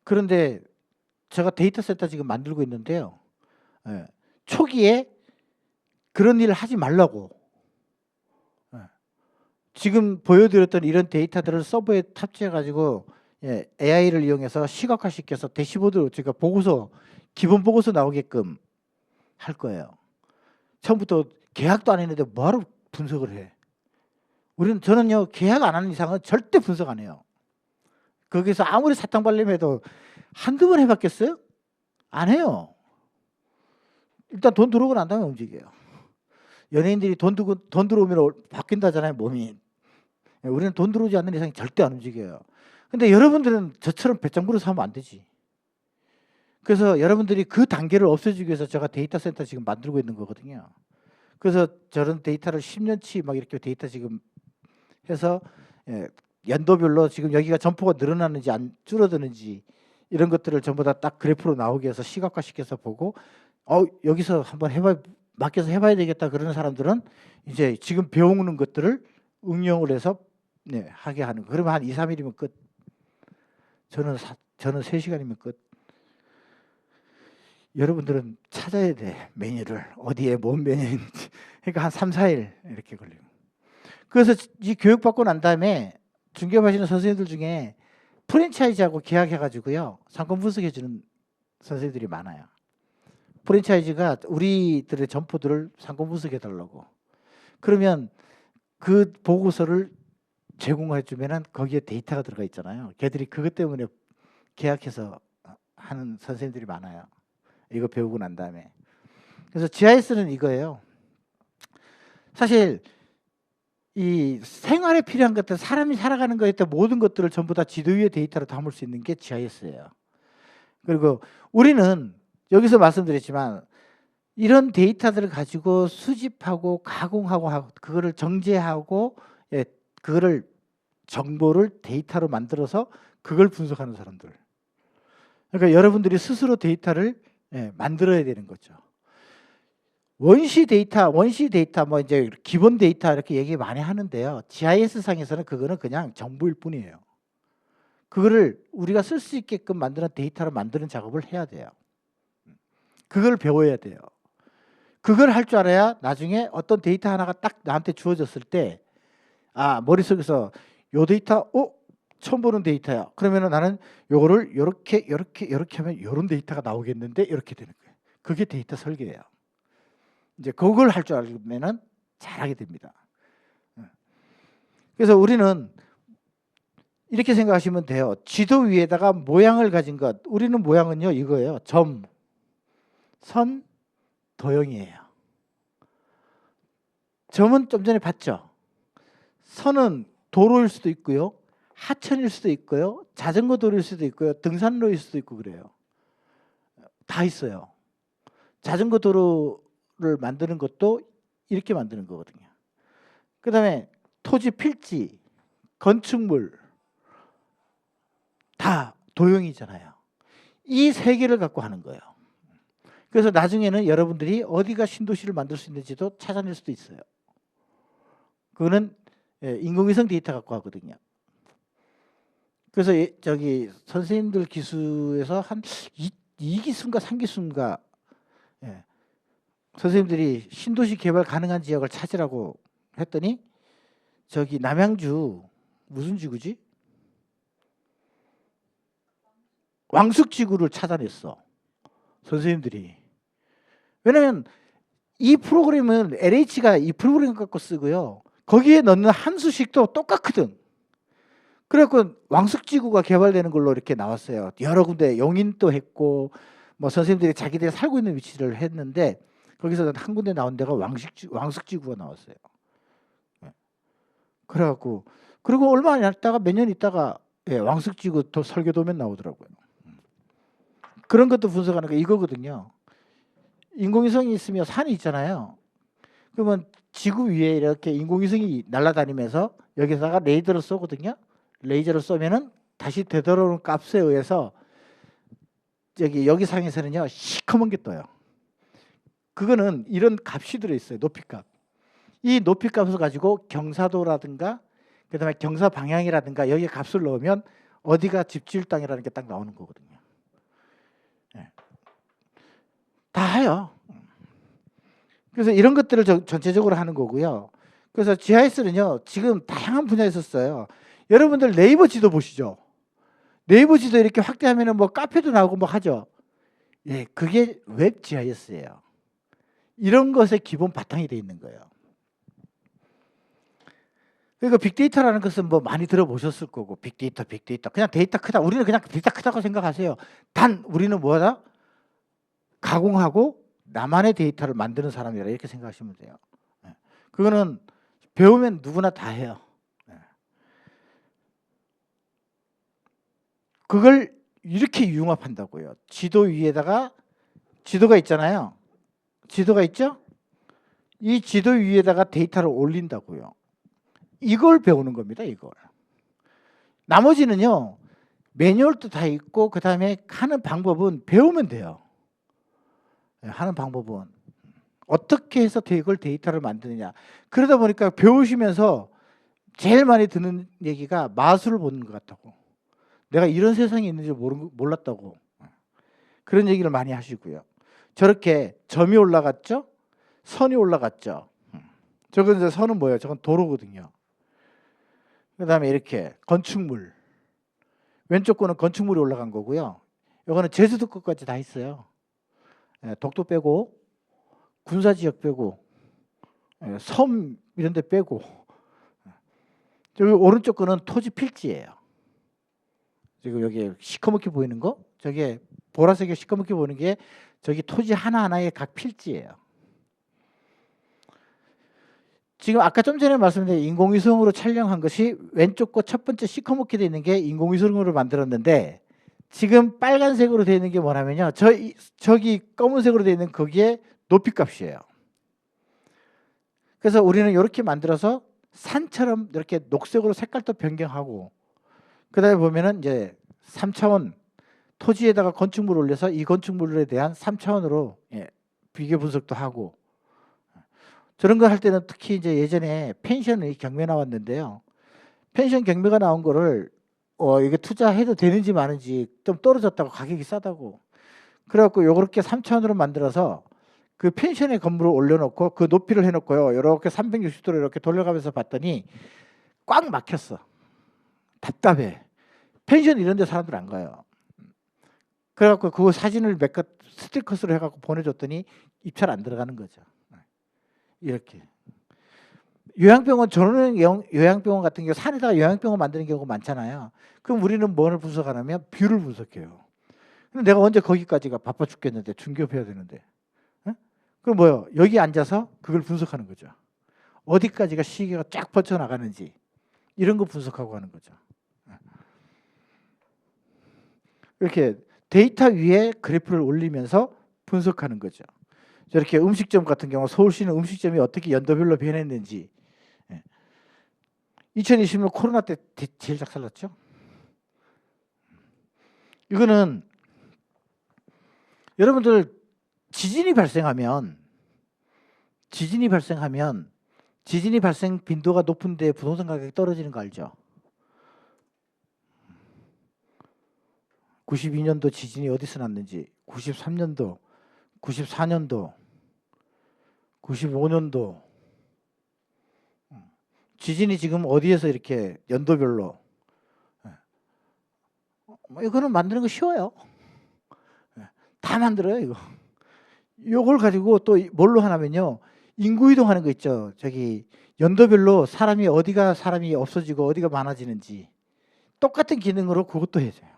그런데 제가 데이터 센터 지금 만들고 있는데요. 초기에 그런 일을 하지 말라고. 지금 보여드렸던 이런 데이터들을 서버에 탑재해가지고 AI를 이용해서 시각화시켜서 대시보드로 제가 보고서, 기본 보고서 나오게끔 할 거예요. 처음부터 계약도 안 했는데 뭐하러 분석을 해? 저는요, 계약 안 하는 이상은 절대 분석 안 해요. 거기서 아무리 사탕 발림 해도 한두 번 해봤겠어요? 안 해요. 일단 돈 들어오고 난 다음에 움직여요. 연예인들이 돈 들어오면 바뀐다잖아요, 몸이. 우리는 돈 들어오지 않는 이상 절대 안 움직여요. 근데 여러분들은 저처럼 배짱 부려서 하면 안 되지. 그래서 여러분들이 그 단계를 없애주기 위해서 제가 데이터 센터 지금 만들고 있는 거거든요. 그래서 저런 데이터를 10년치 막 이렇게 데이터 지금 해서 연도별로 지금 여기가 점포가 늘어나는지 안 줄어드는지 이런 것들을 전부 다 딱 그래프로 나오게 해서 시각화시켜서 보고 여기서 한번 맡겨서 해봐야 되겠다 그러는 사람들은 이제 지금 배우는 것들을 응용을 해서 하게 하는 거. 그러면 한 2, 3일이면 끝. 저는 3시간이면 끝. 여러분들은 찾아야 돼. 메뉴를. 어디에 뭔 메뉴인지. 그러니까 한 3, 4일 이렇게 걸리고. 그래서 이 교육받고 난 다음에 중개하시는 선생님들 중에 프랜차이즈하고 계약해가지고요. 상권 분석해주는 선생님들이 많아요. 프랜차이즈가 우리들의 점포들을 상권 분석해달라고. 그러면 그 보고서를 제공해주면 거기에 데이터가 들어가 있잖아요. 걔들이 그것 때문에 계약해서 하는 선생님들이 많아요. 이거 배우고 난 다음에. 그래서 GIS는 이거예요. 사실 이 생활에 필요한 것들, 사람이 살아가는 거에 따른 모든 것들을 전부 다 지도 위에 데이터로 담을 수 있는 게 GIS예요. 그리고 우리는 여기서 말씀드렸지만 이런 데이터들을 가지고 수집하고 가공하고 그거를 정제하고 그거를 정보를 데이터로 만들어서 그걸 분석하는 사람들. 그러니까 여러분들이 스스로 데이터를 만들어야 되는 거죠. 원시 데이터 뭐 이제 기본 데이터 이렇게 얘기 많이 하는데요. GIS 상에서는 그거는 그냥 정보일 뿐이에요. 그거를 우리가 쓸 수 있게끔 만드는 데이터로 만드는 작업을 해야 돼요. 그걸 배워야 돼요. 그걸 할 줄 알아야 나중에 어떤 데이터 하나가 딱 나한테 주어졌을 때 머릿속에서 요 데이터 처음 보는 데이터야. 그러면은 나는 요거를 요렇게 하면 요런 데이터가 나오겠는데 이렇게 되는 거예요. 그게 데이터 설계예요. 이제 그걸 할 줄 알면은 잘하게 됩니다. 그래서 우리는 이렇게 생각하시면 돼요. 지도 위에다가 모양을 가진 것. 우리는 모양은요 이거예요. 점, 선, 도형이에요. 점은 좀 전에 봤죠. 선은 도로일 수도 있고요, 하천일 수도 있고요, 자전거 도로일 수도 있고요, 등산로일 수도 있고 그래요. 다 있어요. 자전거 도로를 만드는 것도 이렇게 만드는 거거든요. 그다음에 토지 필지, 건축물 다 도형이잖아요. 이 세 개를 갖고 하는 거예요. 그래서 나중에는 여러분들이 어디가 신도시를 만들 수 있는지도 찾아낼 수도 있어요. 그거는 인공위성 데이터 갖고 하거든요. 그래서 저기 선생님들 기수에서 한 2기수인가 3기수인가 선생님들이 신도시 개발 가능한 지역을 찾으라고 했더니 저기 남양주 무슨 지구지? 왕숙지구를 찾아냈어. 선생님들이. 왜냐면 이 프로그램은 LH가 이 프로그램 갖고 쓰고요. 거기에 넣는 함수식도 똑같거든. 그래갖고 왕숙지구가 개발되는 걸로 이렇게 나왔어요. 여러 군데 용인도 했고 뭐 선생님들이 자기들이 살고 있는 위치를 했는데 거기서 한 군데 나온 데가 왕숙지구가 나왔어요. 그래갖고 그리고 얼마 안 있다가 몇 년 있다가 왕숙지구 설계도면 나오더라고요. 그런 것도 분석하는 거 이거거든요. 인공위성이 있으면 산이 있잖아요. 그러면 지구 위에 이렇게 인공위성이 날아다니면서 여기다가 레이더를 쏘거든요. 레이저를 쏘면은 다시 되돌아오는 값에 의해서 여기 상에서는요 시커먼 게 떠요. 그거는 이런 값이 들어있어요. 높이값. 이 높이값을 가지고 경사도라든가 그다음에 경사 방향이라든가 여기에 값을 넣으면 어디가 집지을 땅이라는 게 딱 나오는 거거든요. 다 해요. 그래서 이런 것들을 전체적으로 하는 거고요. 그래서 GIS는요 지금 다양한 분야에서 써요. 여러분들 네이버 지도 보시죠. 네이버 지도 이렇게 확대하면은 뭐 카페도 나오고 뭐 하죠. 그게 웹 GIS예요. 이런 것의 기본 바탕이 돼 있는 거예요. 그러니까 빅데이터라는 것은 뭐 많이 들어보셨을 거고 빅데이터 그냥 데이터 크다. 우리는 그냥 데이터 크다고 생각하세요. 단 우리는 뭐다? 가공하고 나만의 데이터를 만드는 사람이라 이렇게 생각하시면 돼요. 그거는 배우면 누구나 다 해요. 그걸 이렇게 융합한다고요. 지도 위에다가 지도가 있잖아요. 지도가 있죠? 이 지도 위에다가 데이터를 올린다고요. 이걸 배우는 겁니다. 이걸. 나머지는요. 매뉴얼도 다 있고 그 다음에 하는 방법은 배우면 돼요. 하는 방법은 어떻게 해서 이걸 데이터를 만드느냐. 그러다 보니까 배우시면서 제일 많이 듣는 얘기가 마술을 보는 것 같다고. 내가 이런 세상이 있는지 몰랐다고. 그런 얘기를 많이 하시고요. 저렇게 점이 올라갔죠? 선이 올라갔죠? 저건 이제 선은 뭐예요? 저건 도로거든요. 그 다음에 이렇게 건축물. 왼쪽 거는 건축물이 올라간 거고요. 이거는 제주도 것까지 다 있어요. 독도 빼고 군사지역 빼고 섬 이런 데 빼고 저기 오른쪽 거는 토지 필지예요. 지금 여기 시커멓게 보이는 거 저게 보라색에 시커멓게 보이는 게 저기 토지 하나하나의 각 필지예요. 지금 아까 좀 전에 말씀드린 인공위성으로 촬영한 것이 왼쪽 거 첫 번째 시커멓게 되어 있는 게 인공위성으로 만들었는데 지금 빨간색으로 되어 있는 게 뭐냐면요. 저기 검은색으로 되어 있는 거기에 높이값이에요. 그래서 우리는 이렇게 만들어서 산처럼 이렇게 녹색으로 색깔도 변경하고 그다음에 보면은 이제 3차원 토지에다가 건축물을 올려서 이 건축물에 대한 3차원으로 비교 분석도 하고 저런 거 할 때는 특히 이제 예전에 펜션의 경매 나왔는데요. 펜션 경매가 나온 거를 이게 투자해도 되는지 마는지 좀 떨어졌다고 가격이 싸다고. 그래갖고 요렇게 3차원으로 만들어서 그 펜션의 건물을 올려놓고 그 높이를 해놓고요. 이렇게 360도로 이렇게 돌려가면서 봤더니 꽉 막혔어. 답답해. 펜션 이런 데 사람들 안 가요. 그래갖고 그 사진을 몇 컷 스틸컷으로 해갖고 보내줬더니 입찰 안 들어가는 거죠. 이렇게. 요양병원 저는 요양병원 같은 경우 산에다가 요양병원 만드는 경우가 많잖아요. 그럼 우리는 뭘 분석하냐면 뷰를 분석해요. 근데 내가 언제 거기까지가 바빠 죽겠는데 중개업해야 되는데. 그럼 뭐요? 여기 앉아서 그걸 분석하는 거죠. 어디까지가 시계가 쫙 뻗쳐나가는지 이런 거 분석하고 하는 거죠. 이렇게 데이터 위에 그래프를 올리면서 분석하는 거죠. 저렇게 음식점 같은 경우 서울시는 음식점이 어떻게 연도별로 변했는지 2020년 코로나 때 제일 작살났죠. 이거는 여러분들 지진이 발생하면 지진이 발생 빈도가 높은데 부동산 가격이 떨어지는 거 알죠? 92년도 지진이 어디서 났는지, 93년도, 94년도, 95년도 지진이 지금 어디에서 이렇게 연도별로 이거는 만드는 거 쉬워요. 다 만들어요 이거. 요걸 가지고 또 뭘로 하냐면요. 인구 이동하는 거 있죠. 저기 연도별로 어디가 사람이 없어지고 어디가 많아지는지 똑같은 기능으로 그것도 해줘요.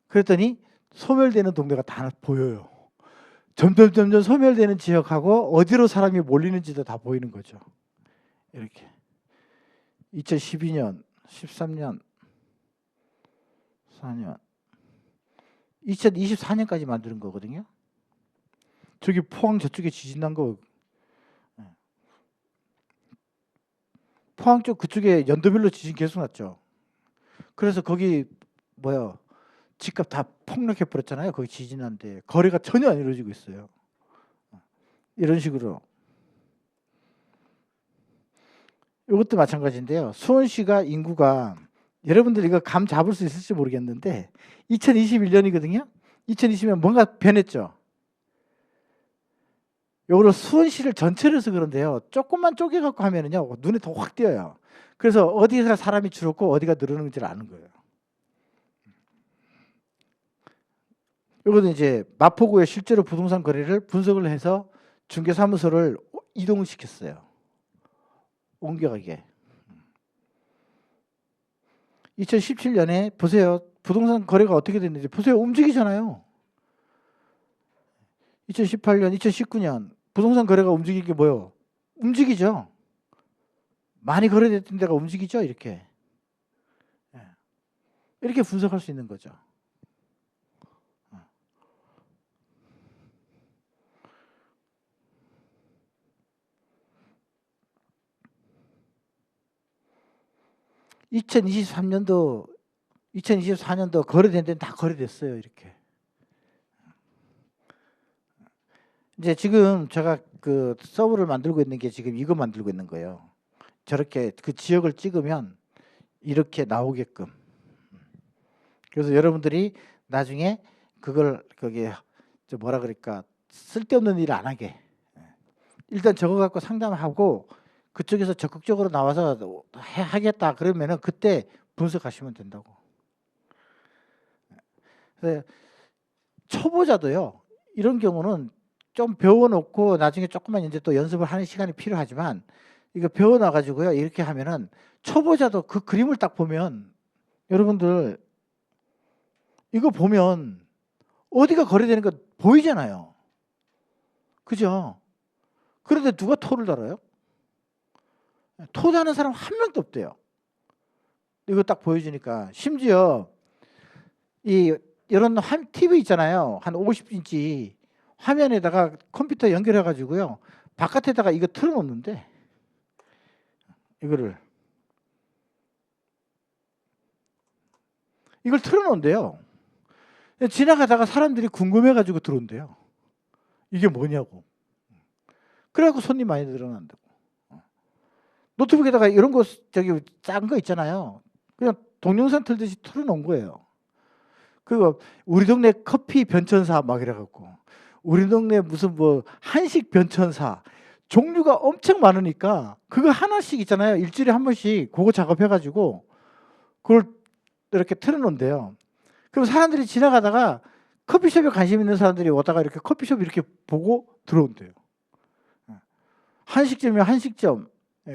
그랬더니 소멸되는 동네가 다 보여요. 점점 소멸되는 지역하고 어디로 사람이 몰리는지도 다 보이는 거죠. 이렇게 2012년, 13년, 4년, 2024년까지 만드는 거거든요. 저기 포항 저쪽에 지진 난 거, 포항 쪽 그쪽에 연도별로 지진 계속 났죠. 그래서 거기 집값 다 폭락해 버렸잖아요. 거기 지진 난데 거래가 전혀 안 이루어지고 있어요. 이런 식으로. 이것도 마찬가지인데요. 수원시가 인구가 여러분들 이거 감 잡을 수 있을지 모르겠는데 2021년이거든요. 2020년 뭔가 변했죠. 요거를 수원시를 전체로 해서 그런데요. 조금만 쪼개갖고 하면은요. 눈에 더 확 띄어요. 그래서 어디가 사람이 줄었고 어디가 늘어나는지를 아는 거예요. 요거는 이제 마포구의 실제로 부동산 거래를 분석을 해서 중개사무소를 이동을 시켰어요. 옮겨가게. 2017년에 보세요. 부동산 거래가 어떻게 됐는지 보세요. 움직이잖아요. 2018년, 2019년 부동산 거래가 움직인 게 뭐예요? 움직이죠. 많이 거래됐던 데가 움직이죠. 이렇게. 이렇게 분석할 수 있는 거죠. (2023년도) 2024년도 거래된 데는 다 거래됐어요. 이렇게. 이제 지금 제가 그 서버를 만들고 있는 게 지금 이거 만들고 있는 거예요. 저렇게 그 지역을 찍으면 이렇게 나오게끔. 그래서 여러분들이 나중에 그걸 거기에 뭐라 그럴까 쓸데없는 일을 안 하게. 일단 저거 갖고 상담하고 그쪽에서 적극적으로 나와서 하겠다 그러면은 그때 분석하시면 된다고. 그래서 초보자도요. 이런 경우는 좀 배워놓고 나중에 조금만 이제 또 연습을 하는 시간이 필요하지만 이거 배워놔 가지고요. 이렇게 하면은 초보자도 그 그림을 딱 보면 여러분들 이거 보면 어디가 거래되는 거 보이잖아요. 그죠? 그런데 누가 토를 달아요? 토다는 사람 한 명도 없대요. 이거 딱 보여주니까 심지어 이런 TV 있잖아요. 한 50인치 화면에다가 컴퓨터 연결해 가지고요. 바깥에다가 이거 틀어놓는데 이걸 틀어놓은대요. 지나가다가 사람들이 궁금해 가지고 들어온대요. 이게 뭐냐고. 그래갖고 손님 많이 늘어난다고. 노트북에다가 이런 거 저기 짠 거 있잖아요. 그냥 동영상 틀듯이 틀어놓은 거예요. 그리고 우리 동네 커피 변천사 막 이래갖고 우리 동네 무슨 한식 변천사 종류가 엄청 많으니까 그거 하나씩 있잖아요. 일주일에 한 번씩 그거 작업해가지고 그걸 이렇게 틀어놓은대요. 그럼 사람들이 지나가다가 커피숍에 관심 있는 사람들이 오다가 이렇게 커피숍 이렇게 보고 들어온대요. 한식점이면 한식점.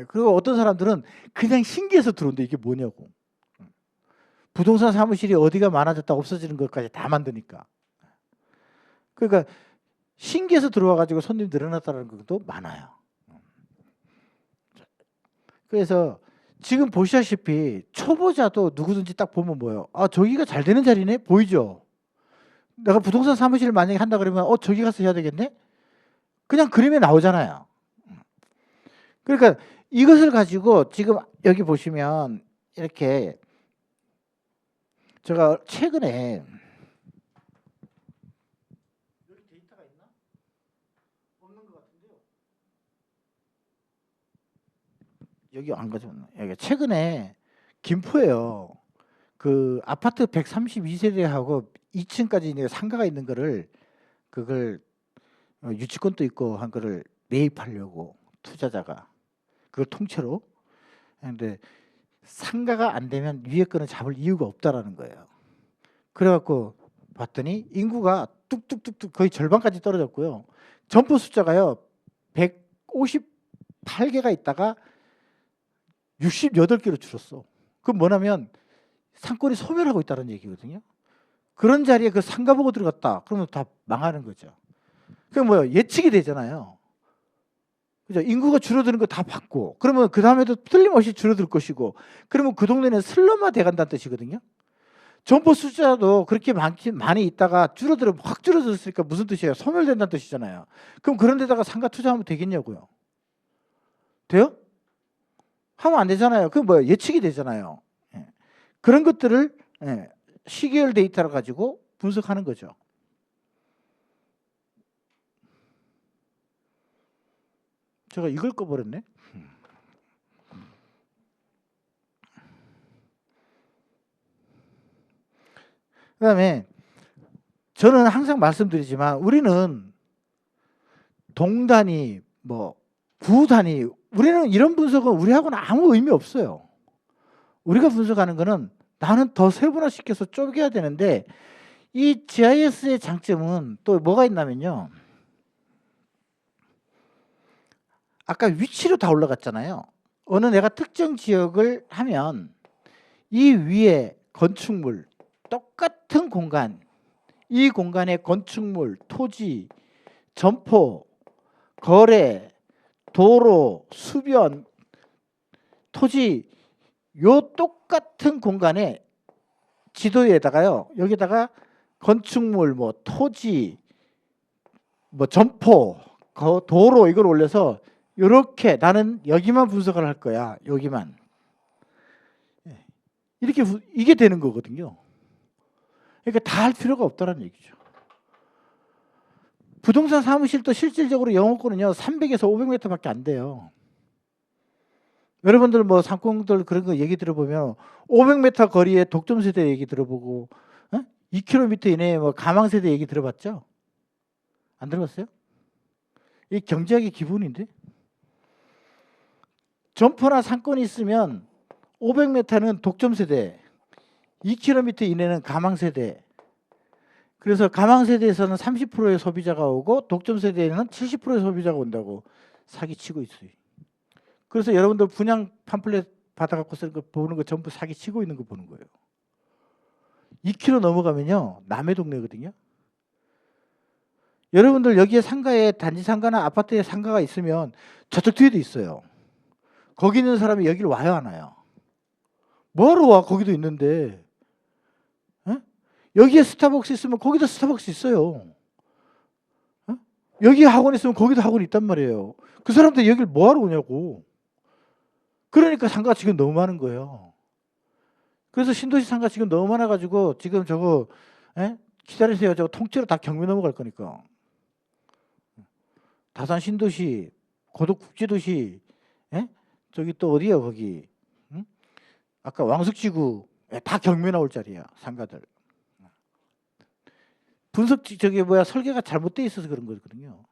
그리고 어떤 사람들은 그냥 신기해서 들어온대. 이게 뭐냐고. 부동산 사무실이 어디가 많아졌다 없어지는 것까지 다 만드니까. 그러니까 신기해서 들어와 가지고 손님 늘어났다는 것도 많아요. 그래서 지금 보시다시피 초보자도 누구든지 딱 보면 뭐예요? 아, 저기가 잘 되는 자리네? 보이죠? 내가 부동산 사무실을 만약에 한다 그러면 저기 가서 해야 되겠네? 그냥 그림에 나오잖아요. 그러니까 이것을 가지고 지금 여기 보시면 이렇게 제가 최근에 여기 데이터가 있나? 없는 것 같은데요. 여기 안 가져왔나? 여기 최근에 김포에요. 그 아파트 132세대하고 2층까지 이제 상가가 있는 거를 그걸 유치권도 있고 한 거를 매입하려고 투자자가 그걸 통째로. 근데 상가가 안 되면 위에 거는 잡을 이유가 없다라는 거예요. 그래갖고 봤더니 인구가 뚝뚝뚝뚝 거의 절반까지 떨어졌고요. 점포 숫자가요 158개가 있다가 68개로 줄었어. 그건 뭐냐면 상권이 소멸하고 있다는 얘기거든요. 그런 자리에 그 상가 보고 들어갔다. 그러면 다 망하는 거죠. 그게 뭐예요? 예측이 되잖아요. 그죠? 인구가 줄어드는 거 다 봤고, 그러면 그 다음에도 틀림없이 줄어들 것이고, 그러면 그 동네는 슬럼화 돼간다는 뜻이거든요. 점포 숫자도 그렇게 많이 있다가 확 줄어들었으니까 무슨 뜻이에요? 소멸된다는 뜻이잖아요. 그럼 그런 데다가 상가 투자하면 되겠냐고요? 돼요? 하면 안 되잖아요. 그 뭐예요? 예측이 되잖아요. 예. 그런 것들을 시계열 데이터를 가지고 분석하는 거죠. 제가 이걸 꺼버렸네. 그 다음에 저는 항상 말씀드리지만 우리는 동단위, 구단위, 우리는 이런 분석은 우리하고는 아무 의미 없어요. 우리가 분석하는 거는 나는 더 세분화시켜서 쪼개야 되는데 이 GIS의 장점은 또 뭐가 있냐면요. 아까 위치로 다 올라갔잖아요. 어느 내가 특정 지역을 하면 이 위에 건축물, 똑같은 공간, 이 공간의 건축물, 토지, 점포, 거래, 도로, 수변, 토지, 요 똑같은 공간에 지도에다가요, 여기다가 건축물, 토지, 점포, 도로 이걸 올려서 이렇게 나는 여기만 분석을 할 거야. 여기만. 이렇게 이게 되는 거거든요. 그러니까 다 할 필요가 없다는 얘기죠. 부동산 사무실도 실질적으로 영업권은요 300에서 500m밖에 안 돼요. 여러분들 상권들 그런 거 얘기 들어보면 500m 거리에 독점 세대 얘기 들어보고 2km 이내에 가망 세대 얘기 들어봤죠? 안 들어봤어요? 이 경제학의 기본인데. 점포나 상권이 있으면 500m는 독점 세대, 2km 이내는 가망 세대. 그래서 가망 세대에서는 30%의 소비자가 오고 독점 세대에는 70%의 소비자가 온다고 사기치고 있어요. 그래서 여러분들 분양 팜플렛 받아갖고 쓰는 거 보는 거 전부 사기치고 있는 거 보는 거예요. 2km 넘어가면요 남의 동네거든요. 여러분들 여기에 상가에 단지 상가나 아파트에 상가가 있으면 저쪽 뒤에도 있어요. 거기 있는 사람이 여기를 와요 안 와요? 뭐하러 와? 거기도 있는데. 여기에 스타벅스 있으면 거기도 스타벅스 있어요. 여기 학원 있으면 거기도 학원이 있단 말이에요. 그 사람들 여기를 뭐하러 오냐고. 그러니까 상가가 지금 너무 많은 거예요. 그래서 신도시 상가 지금 너무 많아가지고 지금 저거 기다리세요. 저거 통째로 다 경매 넘어갈 거니까. 다산 신도시, 고덕 국제도시, 저기 또 어디야 거기. 아까 왕숙지구 다 경매 나올 자리야 상가들. 분석 설계가 잘못돼 있어서 그런 거거든요.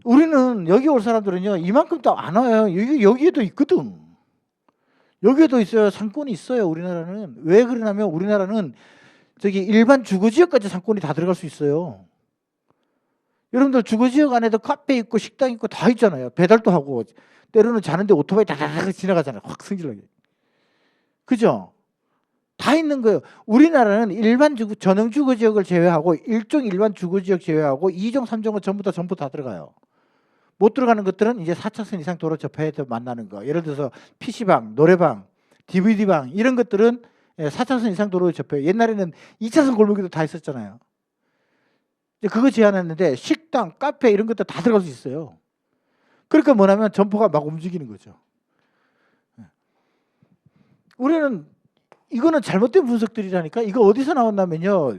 우리는 여기 올 사람들은요 이만큼 또 안 와요. 여기에도 있거든. 여기에도 있어요. 상권이 있어요. 우리나라는. 왜 그러냐면 우리나라는 저기 일반 주거지역까지 상권이 다 들어갈 수 있어요. 여러분들 주거지역 안에도 카페 있고 식당 있고 다 있잖아요. 배달도 하고 때로는 자는데 오토바이 다다닥 지나가잖아요. 확 승질나게. 그죠? 다 있는 거예요. 우리나라는 일반 전용 주거지역을 제외하고 1종 일반 주거지역 제외하고 2종, 3종은 전부 다 들어가요. 못 들어가는 것들은 이제 4차선 이상 도로 접해서 만나는 거. 예를 들어서 PC방, 노래방, DVD방 이런 것들은 4차선 이상 도로 접해요. 옛날에는 2차선 골목에도 다 있었잖아요. 이제 그거 제한했는데 식당, 카페 이런 것도 다 들어갈 수 있어요. 그러니까 뭐냐면 점포가 막 움직이는 거죠. 우리는 이거는 잘못된 분석들이라니까. 이거 어디서 나왔냐면요.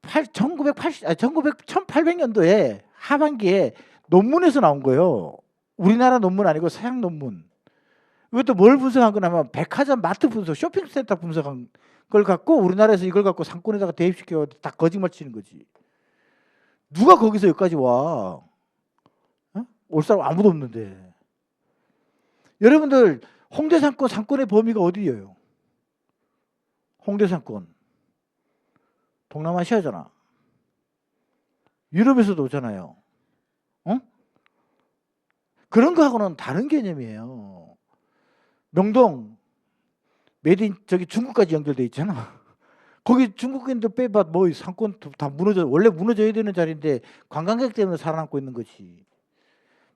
1800년도에 하반기에 논문에서 나온 거예요. 우리나라 논문 아니고 서양 논문. 이것도 뭘 분석한 거냐면 백화점, 마트 분석, 쇼핑센터 분석한 걸 갖고 우리나라에서 이걸 갖고 상권에다가 대입시켜 다 거짓말 치는 거지. 누가 거기서 여기까지 와? 어? 올 사람 아무도 없는데. 여러분들 홍대 상권, 상권의 범위가 어디예요? 홍대 상권. 동남아시아잖아. 유럽에서도 오잖아요. 어? 그런 거하고는 다른 개념이에요. 명동, 메딘 저기 중국까지 연결돼 있잖아. 거기 중국인들 빼봐 뭐 상권 다 무너져. 원래 무너져야 되는 자리인데 관광객 때문에 살아남고 있는 거지.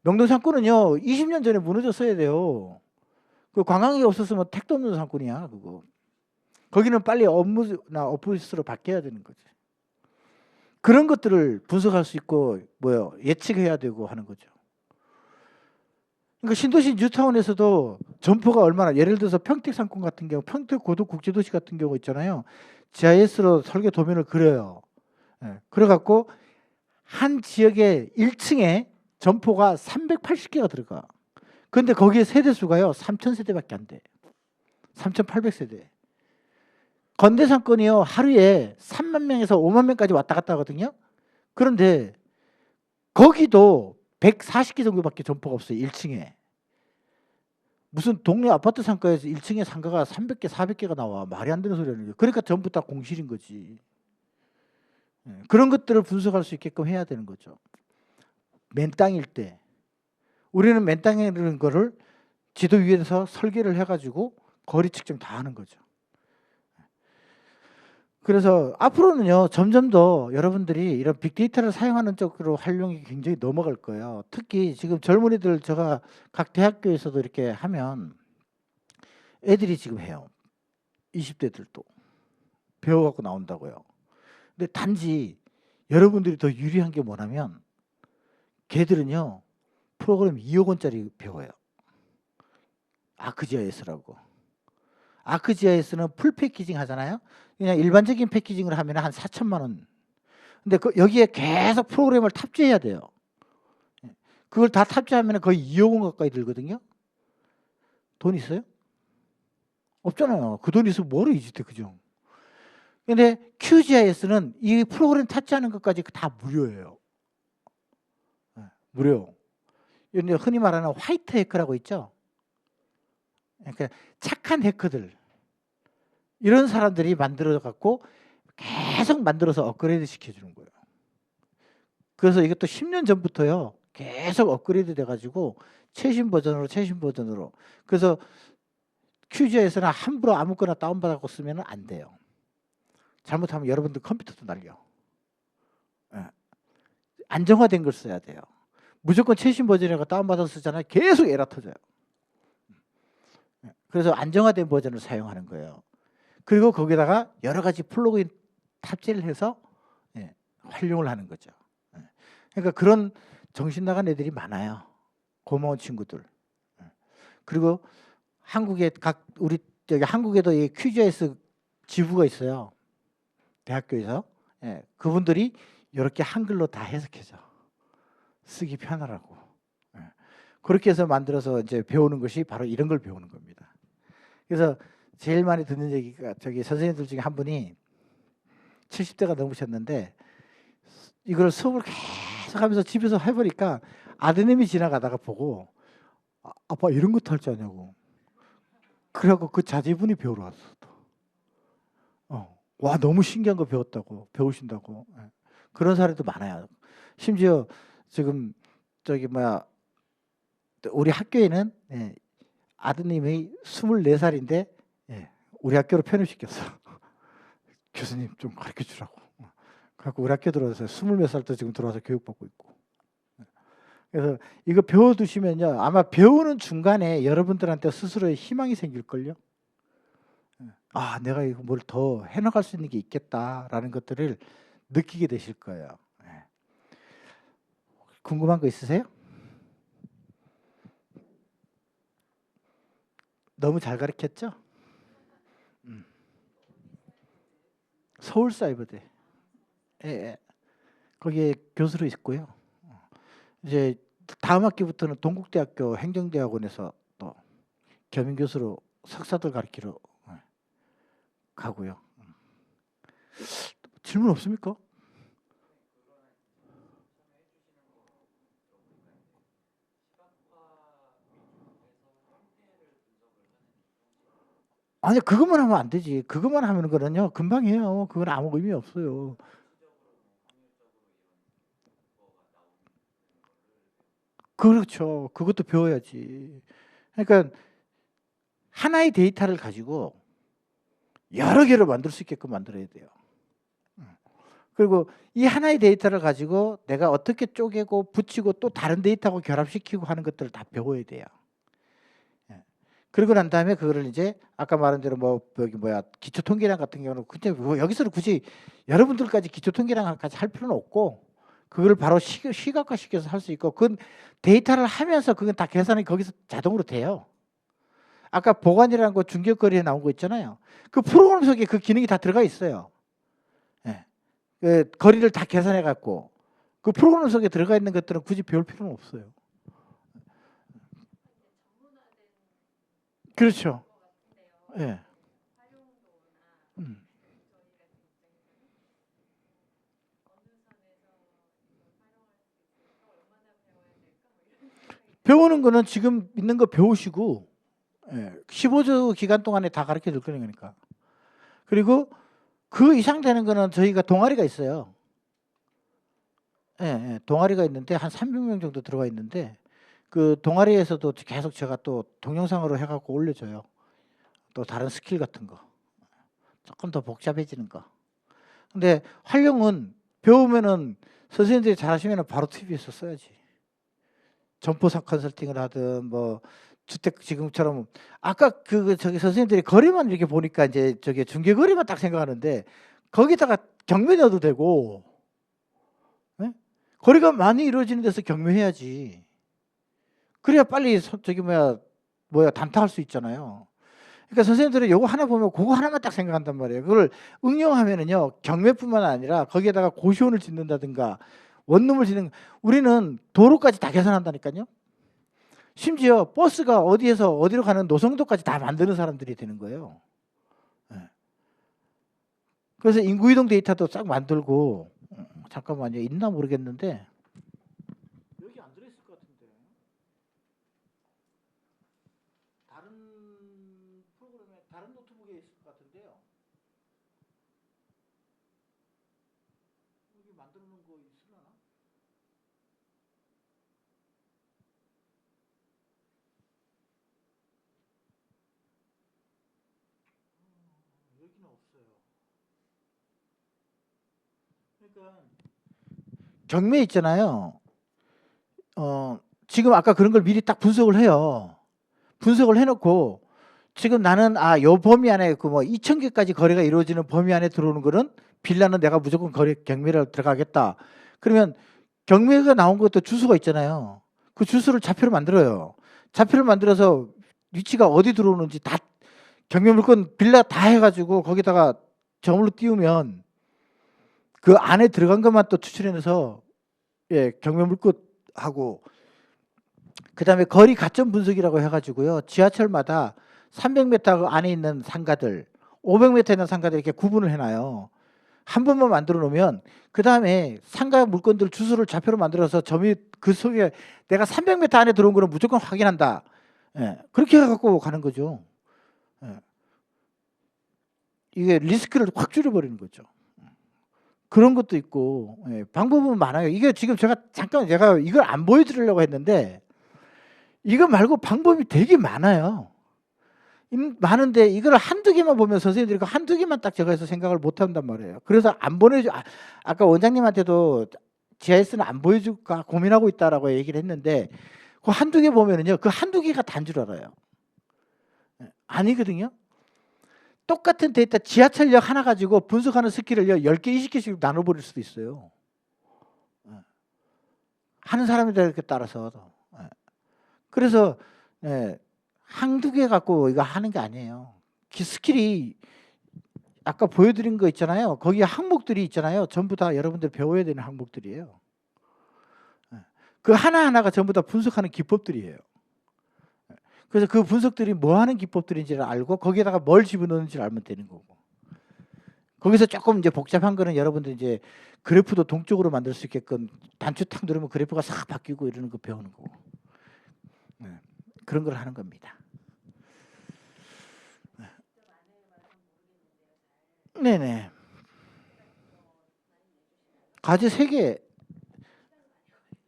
명동 상권은요 20년 전에 무너졌어야 돼요. 그 관광객이 없었으면 택도 없는 상권이야 그거. 거기는 빨리 업무나 오피스로 바뀌어야 되는 거지. 그런 것들을 분석할 수 있고 뭐요 예측해야 되고 하는 거죠. 그러니까 신도시 뉴타운에서도 점포가 얼마나 예를 들어서 평택 상권 같은 경우 평택 고덕 국제도시 같은 경우 있잖아요. GIS로 설계 도면을 그려요. 그래갖고 한 지역의 1층에 점포가 380개가 들어가. 그런데 거기에 세대수가요 3,000세대밖에 안 돼. 3,800세대. 건대상권이요 하루에 3만 명에서 5만 명까지 왔다 갔다 하거든요. 그런데 거기도 140개 정도밖에 점포가 없어요. 1층에. 무슨 동네 아파트 상가에서 1층에 상가가 300개, 400개가 나와. 말이 안 되는 소리 하는 거예요. 그러니까 전부 다 공실인 거지. 그런 것들을 분석할 수 있게끔 해야 되는 거죠. 맨 땅일 때. 우리는 맨 땅이라는 거를 지도 위에서 설계를 해가지고 거리 측정 다 하는 거죠. 그래서 앞으로는요 점점 더 여러분들이 이런 빅데이터를 사용하는 쪽으로 활용이 굉장히 넘어갈 거예요. 특히 지금 젊은이들 제가 각 대학교에서도 이렇게 하면 애들이 지금 해요. 20대들도 배워갖고 나온다고요. 근데 단지 여러분들이 더 유리한 게 뭐냐면 걔들은요 프로그램 2억 원짜리 배워요. 아크지아이스라고. 아크지아이스는 풀 패키징 하잖아요. 그냥 일반적인 패키징을 하면 한 4천만 원. 근데 여기에 계속 프로그램을 탑재해야 돼요. 그걸 다 탑재하면 거의 2억 원 가까이 들거든요. 돈 있어요? 없잖아요. 그 돈 있으면 뭐로 이짓해, 그죠? 근데 QGIS는 이 프로그램 탑재하는 것까지 다 무료예요. 무료. 근데 흔히 말하는 화이트 해커라고 있죠. 그러니까 착한 해커들. 이런 사람들이 만들어 갖고 계속 만들어서 업그레이드 시켜주는 거예요. 그래서 이것도 10년 전부터요 계속 업그레이드 돼가지고 최신 버전으로. 그래서 QGIS는 함부로 아무거나 다운받아서 쓰면 안 돼요. 잘못하면 여러분들 컴퓨터도 날려. 안정화된 걸 써야 돼요. 무조건 최신 버전이라고 다운받아서 쓰잖아요. 계속 에러 터져요. 그래서 안정화된 버전을 사용하는 거예요. 그리고 거기다가 여러 가지 플러그인 탑재를 해서 활용을 하는 거죠. 그러니까 그런 정신 나간 애들이 많아요. 고마운 친구들. 그리고 한국에 우리 여기 한국에도 이 QGIS 지부가 있어요. 대학교에서. 그분들이 이렇게 한글로 다 해석해줘. 쓰기 편하라고. 그렇게 해서 만들어서 이제 배우는 것이 바로 이런 걸 배우는 겁니다. 그래서 제일 많이 듣는 얘기가 저기 선생님들 중에 한 분이 70대가 넘으셨는데 이걸 수업을 계속 하면서 집에서 해보니까 아드님이 지나가다가 보고 아빠 이런 것도 할 줄 아냐고. 그래갖고 그 자제분이 배우러 왔어. 와 너무 신기한 거 배우신다고. 그런 사례도 많아요. 심지어 지금 저기 우리 학교에는 아드님이 24살인데 우리 학교로 편입시켰어. 교수님 좀 가르쳐 주라고. 그래갖고 우리 학교 들어와서 20몇 살도 지금 들어와서 교육받고 있고. 그래서 이거 배워두시면요. 아마 배우는 중간에 여러분들한테 스스로의 희망이 생길걸요. 아, 내가 이거 뭘 더 해나갈 수 있는 게 있겠다라는 것들을 느끼게 되실 거예요. 예. 궁금한 거 있으세요? 너무 잘 가르쳤죠? 서울사이버대. 예, 예. 거기에 교수로 있고요. 이제 다음 학기부터는 동국대학교 행정대학원에서 또 겸임 교수로 석사들 가르치러 가고요. 질문 없습니까? 아니, 그것만 하면 안 되지. 그것만 하면 거는요 금방 해요. 그건 아무 의미 없어요. 그렇죠. 그것도 배워야지. 그러니까 하나의 데이터를 가지고 여러 개를 만들 수 있게끔 만들어야 돼요. 그리고 이 하나의 데이터를 가지고 내가 어떻게 쪼개고 붙이고 또 다른 데이터하고 결합시키고 하는 것들을 다 배워야 돼요. 예. 그리고 난 다음에 그거를 이제 아까 말한 대로 뭐 여기 뭐야 기초통계량 같은 경우는 근데 뭐 여기서는 굳이 여러분들까지 기초통계량까지 할 필요는 없고 그걸 바로 시각화시켜서 할 수 있고 그건 데이터를 하면서 그건 다 계산이 거기서 자동으로 돼요. 아까 보관이라는 거 중개거리에 나온 거 있잖아요. 그 프로그램 속에 그 기능이 다 들어가 있어요. 예. 그 거리를 다 계산해 갖고 그 프로그램 속에 들어가 있는 것들은 굳이 배울 필요는 없어요. 그렇죠. 예. 배우는 거는 지금 있는 거 배우시고 15주 기간 동안에 다 가르쳐 줄 거니까. 그리고 그 이상 되는 거는 저희가 동아리가 있어요. 동아리가 있는데 한 300명 정도 들어가 있는데 그 동아리에서도 계속 제가 또 동영상으로 해갖고 올려줘요. 또 다른 스킬 같은 거. 조금 더 복잡해지는 거. 근데 활용은 배우면은 선생님들이 잘하시면 바로 TV에서 써야지. 점포상 컨설팅을 하든 뭐 주택 지금처럼 아까 저기 선생님들이 거리만 이렇게 보니까 이제 저기 중개 거리만 딱 생각하는데 거기다가 경매 넣어도 되고 네? 거리가 많이 이루어지는 데서 경매해야지. 그래야 빨리 저기 뭐야 단타할 수 있잖아요. 그러니까 선생님들은 요거 하나 보면 그거 하나만 딱 생각한단 말이에요. 그걸 응용하면은요 경매뿐만 아니라 거기에다가 고시원을 짓는다든가 원룸을 짓는 우리는 도로까지 다 계산한다니까요. 심지어 버스가 어디에서 어디로 가는 노선도까지 다 만드는 사람들이 되는 거예요. 그래서 인구이동 데이터도 싹 만들고 잠깐만요. 있나 모르겠는데 여기 안 들어있을 것 같은데 다른 프로그램에 다른 노트북에 있을 것 같은데요. 여기 만들어 놓은 거 있으려나? 여기는 없어요. 그러니까 경매 있잖아요. 지금 아까 그런 걸 미리 딱 분석을 해요. 분석을 해놓고 지금 나는 요 범위 안에 그 뭐 2,000개까지 거래가 이루어지는 범위 안에 들어오는 거는 빌라는 내가 무조건 경매를 들어가겠다. 그러면 경매가 나온 것도 주소가 있잖아요. 그 주소를 좌표를 만들어요. 좌표를 만들어서 위치가 어디 들어오는지 다 경매 물건 빌라 다 해가지고 거기다가 점으로 띄우면 그 안에 들어간 것만 또 추출해내서 경매 물건하고 그다음에 거리 가점 분석이라고 해가지고요. 지하철마다 300m 안에 있는 상가들, 500m 있는 상가들 이렇게 구분을 해놔요. 한 번만 만들어 놓으면 그 다음에 상가 물건들 주소를 좌표로 만들어서 점이 그 속에 내가 300m 안에 들어온 거는 무조건 확인한다. 그렇게 해갖고 가는 거죠. 이게 리스크를 확 줄여버리는 거죠. 그런 것도 있고 방법은 많아요. 이게 지금 제가 이걸 안 보여드리려고 했는데 이거 말고 방법이 되게 많아요. 많은데 이걸 한두 개만 보면 선생님들이 한두 개만 딱 적어서 생각을 못 한단 말이에요. 그래서 안 보내줘. 아까 원장님한테도 GIS는 안 보여줄까 고민하고 있다라고 얘기를 했는데 그 한두 개 보면은요. 그 한두 개가 단 줄 알아요. 아니거든요. 똑같은 데이터 지하철역 하나 가지고 분석하는 스킬을요. 10개, 20개씩 나눠버릴 수도 있어요. 하는 사람에 따라서. 그래서 한두 개 갖고 이거 하는 게 아니에요. 스킬이 아까 보여드린 거 있잖아요. 거기에 항목들이 있잖아요. 전부 다 여러분들 배워야 되는 항목들이에요. 그 하나하나가 전부 다 분석하는 기법들이에요. 그래서 그 분석들이 뭐 하는 기법들인지를 알고 거기에다가 뭘 집어넣는지를 알면 되는 거고. 거기서 조금 이제 복잡한 거는 여러분들 이제 그래프도 동적으로 만들 수 있게끔 단추 탁 누르면 그래프가 싹 바뀌고 이러는 거 배우는 거고. 그런 걸 하는 겁니다. 네네. 과제 3개.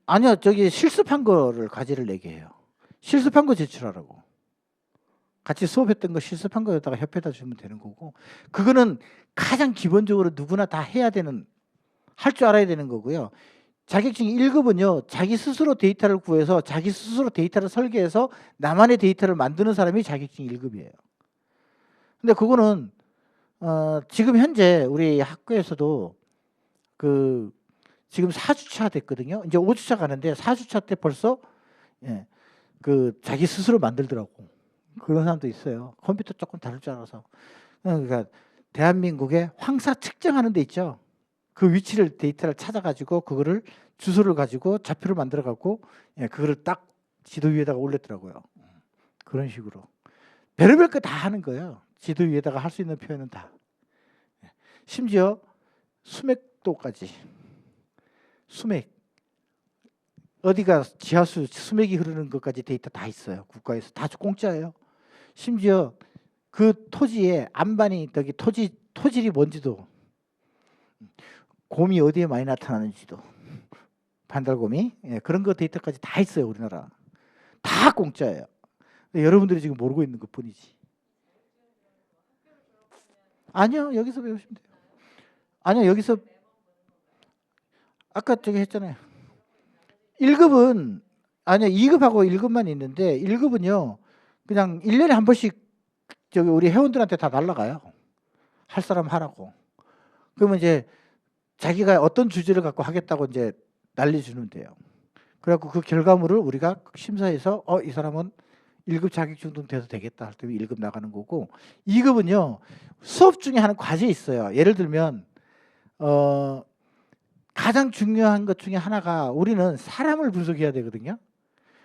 아니요. 저기 실습한 거를 과제를 4개 해요. 실습한 거 제출하라고. 같이 수업했던 거 실습한 거에다가 협회에다 주면 되는 거고 그거는 가장 기본적으로 누구나 다 해야 되는 할 줄 알아야 되는 거고요. 자격증 1급은요. 자기 스스로 데이터를 구해서 자기 스스로 데이터를 설계해서 나만의 데이터를 만드는 사람이 자격증 1급이에요. 근데 그거는 지금 현재 우리 학교에서도 그 지금 4주차 됐거든요. 이제 5주차 가는데 4주차 때 벌써 그 자기 스스로 만들더라고. 그런 사람도 있어요. 컴퓨터 조금 다룰 줄 알아서. 그러니까 대한민국의 황사 측정하는 데 있죠. 그 위치를 데이터를 찾아가지고 그거를 주소를 가지고 좌표를 만들어갖고 그거를 딱 지도 위에다가 올렸더라고요. 그런 식으로 별의별 거 다 하는 거예요. 지도 위에다가 할 수 있는 표현은 다. 심지어 수맥도까지. 수맥. 어디가 지하수 수맥이 흐르는 것까지 데이터 다 있어요. 국가에서 다 공짜예요. 심지어 그 토지에 안반이 저기 토질이 뭔지도 곰이 어디에 많이 나타나는지도 반달곰이 그런 거 데이터까지 다 있어요. 우리나라 다 공짜예요. 근데 여러분들이 지금 모르고 있는 것뿐이지. 아니요. 여기서 배우시면 돼요. 아니요. 여기서 아까 저기 했잖아요. 1급은 아니요. 2급하고 1급만 있는데 1급은요. 그냥 1년에 한 번씩 저기 우리 회원들한테 다 날라가요. 할 사람 하라고. 그러면 이제 자기가 어떤 주제를 갖고 하겠다고 이제 날려주면 돼요. 그래갖고 그 결과물을 우리가 심사해서 이 사람은 1급 자격증 돼도 되겠다 할 때 1급 나가는 거고 2급은요. 수업 중에 하는 과제 있어요. 예를 들면 가장 중요한 것 중에 하나가 우리는 사람을 분석해야 되거든요.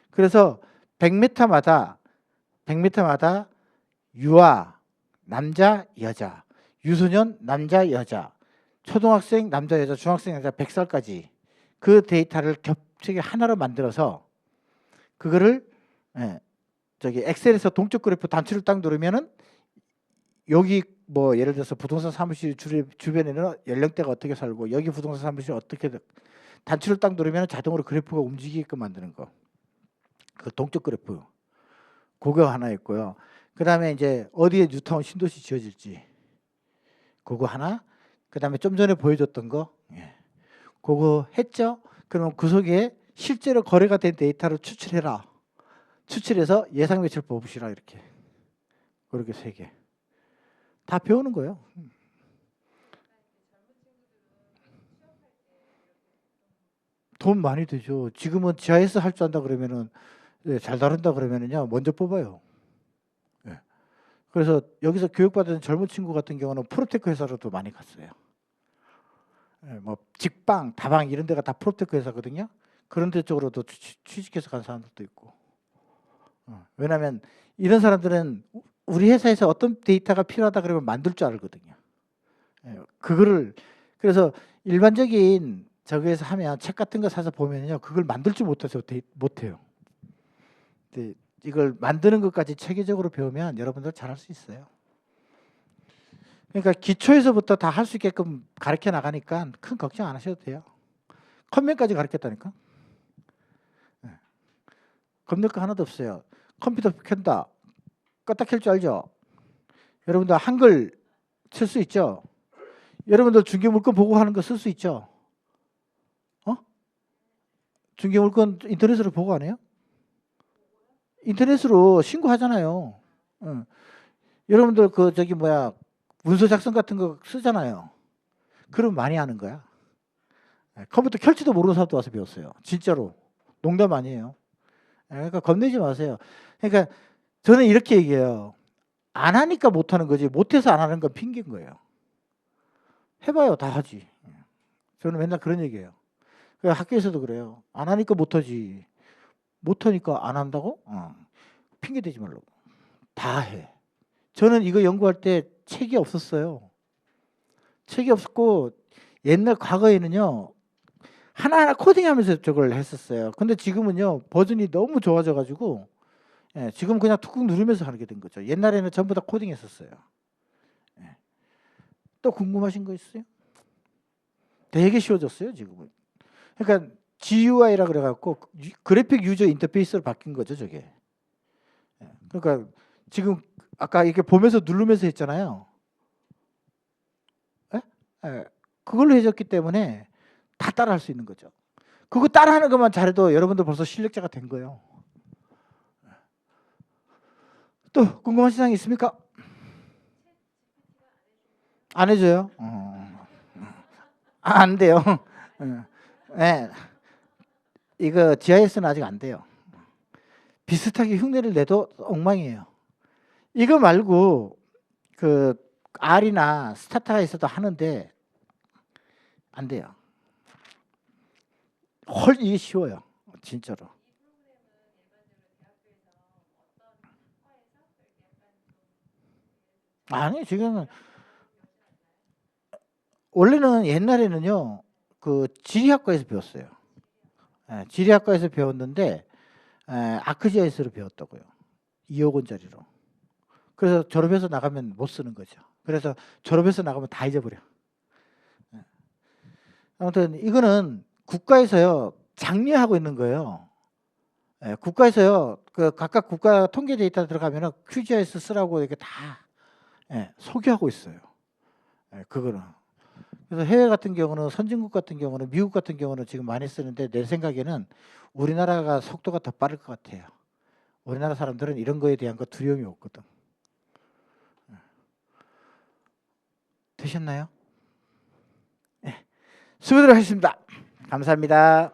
그래서 100m마다 유아, 남자, 여자, 유소년, 남자, 여자, 초등학생, 남자, 여자, 중학생, 여자, 100살까지 그 데이터를 겹치게 하나로 만들어서 그거를 저기 엑셀에서 동적 그래프 단추를 딱 누르면은 여기 뭐 예를 들어서 부동산 사무실 주변에는 연령대가 어떻게 살고 여기 부동산 사무실 어떻게 단추를 딱 누르면 자동으로 그래프가 움직이게끔 만드는 거. 그 동적 그래프. 그거 하나 있고요. 그다음에 이제 어디에 뉴타운 신도시 지어질지. 그거 하나. 그다음에 좀 전에 보여줬던 거. 그거 했죠? 그러면 그 속에 실제로 거래가 된 데이터를 추출해라. 추출해서 예상 매출 뽑으시라 이렇게. 그렇게 3개. 다 배우는 거예요. 돈 많이 들죠. 지금은 GIS 할 줄 안다 그러면은 잘 다룬다 그러면은요 먼저 뽑아요. 그래서 여기서 교육받은 젊은 친구 같은 경우는 프로테크 회사로도 많이 갔어요. 뭐 직방, 다방 이런 데가 다 프로테크 회사거든요. 그런 데 쪽으로도 취직해서 간 사람들도 있고. 왜냐하면 이런 사람들은 우리 회사에서 어떤 데이터가 필요하다 그러면 만들 줄 알거든요. 그거를 그래서 일반적인 저기에서 하면 책 같은 거 사서 보면요 그걸 만들 줄 못해요. 근데 이걸 만드는 것까지 체계적으로 배우면 여러분들 잘할 수 있어요. 그러니까 기초에서부터 다 할 수 있게끔 가르쳐 나가니까 큰 걱정 안 하셔도 돼요. 컴퓨터까지 가르쳤다니까. 겁낼 거 하나도 없어요. 컴퓨터 켠다. 껐다 켤 줄 알죠? 여러분들 한글 쓸 수 있죠? 여러분들 중개 물건 보고 하는 거 쓸 수 있죠? 중개물건 인터넷으로 보고 안 해요? 인터넷으로 신고하잖아요. 응. 여러분들 그 저기 뭐야 문서 작성 같은 거 쓰잖아요. 그럼 많이 하는 거야. 컴퓨터 켤지도 모르는 사람도 와서 배웠어요. 진짜로. 농담 아니에요. 그러니까 겁내지 마세요. 그러니까 저는 이렇게 얘기해요. 안 하니까 못 하는 거지 못해서 안 하는 건 핑계인 거예요. 해봐요. 다 하지. 저는 맨날 그런 얘기해요. 학교에서도 그래요. 안 하니까 못 하지. 못 하니까 안 한다고? 핑계 대지 말라고. 다 해. 저는 이거 연구할 때 책이 없었어요. 책이 없었고 옛날 과거에는요. 하나하나 코딩하면서 저걸 했었어요. 근데 지금은요. 버전이 너무 좋아져 가지고 예, 지금 그냥 툭툭 누르면서 하게 된 거죠. 옛날에는 전부 다 코딩했었어요. 예. 또 궁금하신 거 있어요? 되게 쉬워졌어요, 지금은. 그러니까 GUI라 그래 갖고 그래픽 유저 인터페이스로 바뀐 거죠, 저게. 예. 그러니까 지금 아까 이렇게 보면서 누르면서 했잖아요. 예? 예. 그걸로 해줬기 때문에 다 따라할 수 있는 거죠. 그거 따라하는 것만 잘해도 여러분들 벌써 실력자가 된 거예요. 또 궁금하신 사항 있습니까? 안 해줘요? 안 돼요. 네. 이거 GIS는 아직 안 돼요. 비슷하게 흉내를 내도 엉망이에요. 이거 말고 그 R이나 스타타에서도 하는데 안 돼요. 헐 이게 쉬워요. 진짜로. 아니 지금은 원래는 옛날에는요. 그 지리학과에서 배웠어요. 예, 지리학과에서 배웠는데 아크지아이스로 배웠다고요. 2억 원짜리로. 그래서 졸업해서 나가면 못 쓰는 거죠. 그래서 졸업해서 나가면 다 잊어버려. 예. 아무튼 이거는 국가에서요 장려하고 있는 거예요. 예, 국가에서요 그 각각 국가 통계 데이터 들어가면은 QGIS 쓰라고 이렇게 다 소개하고 있어요. 그거는. 그래서 해외 같은 경우는 선진국 같은 경우는 미국 같은 경우는 지금 많이 쓰는데 내 생각에는 우리나라가 속도가 더 빠를 것 같아요. 우리나라 사람들은 이런 거에 대한 거 두려움이 없거든. 되셨나요? 네. 수고들 하셨습니다. 감사합니다.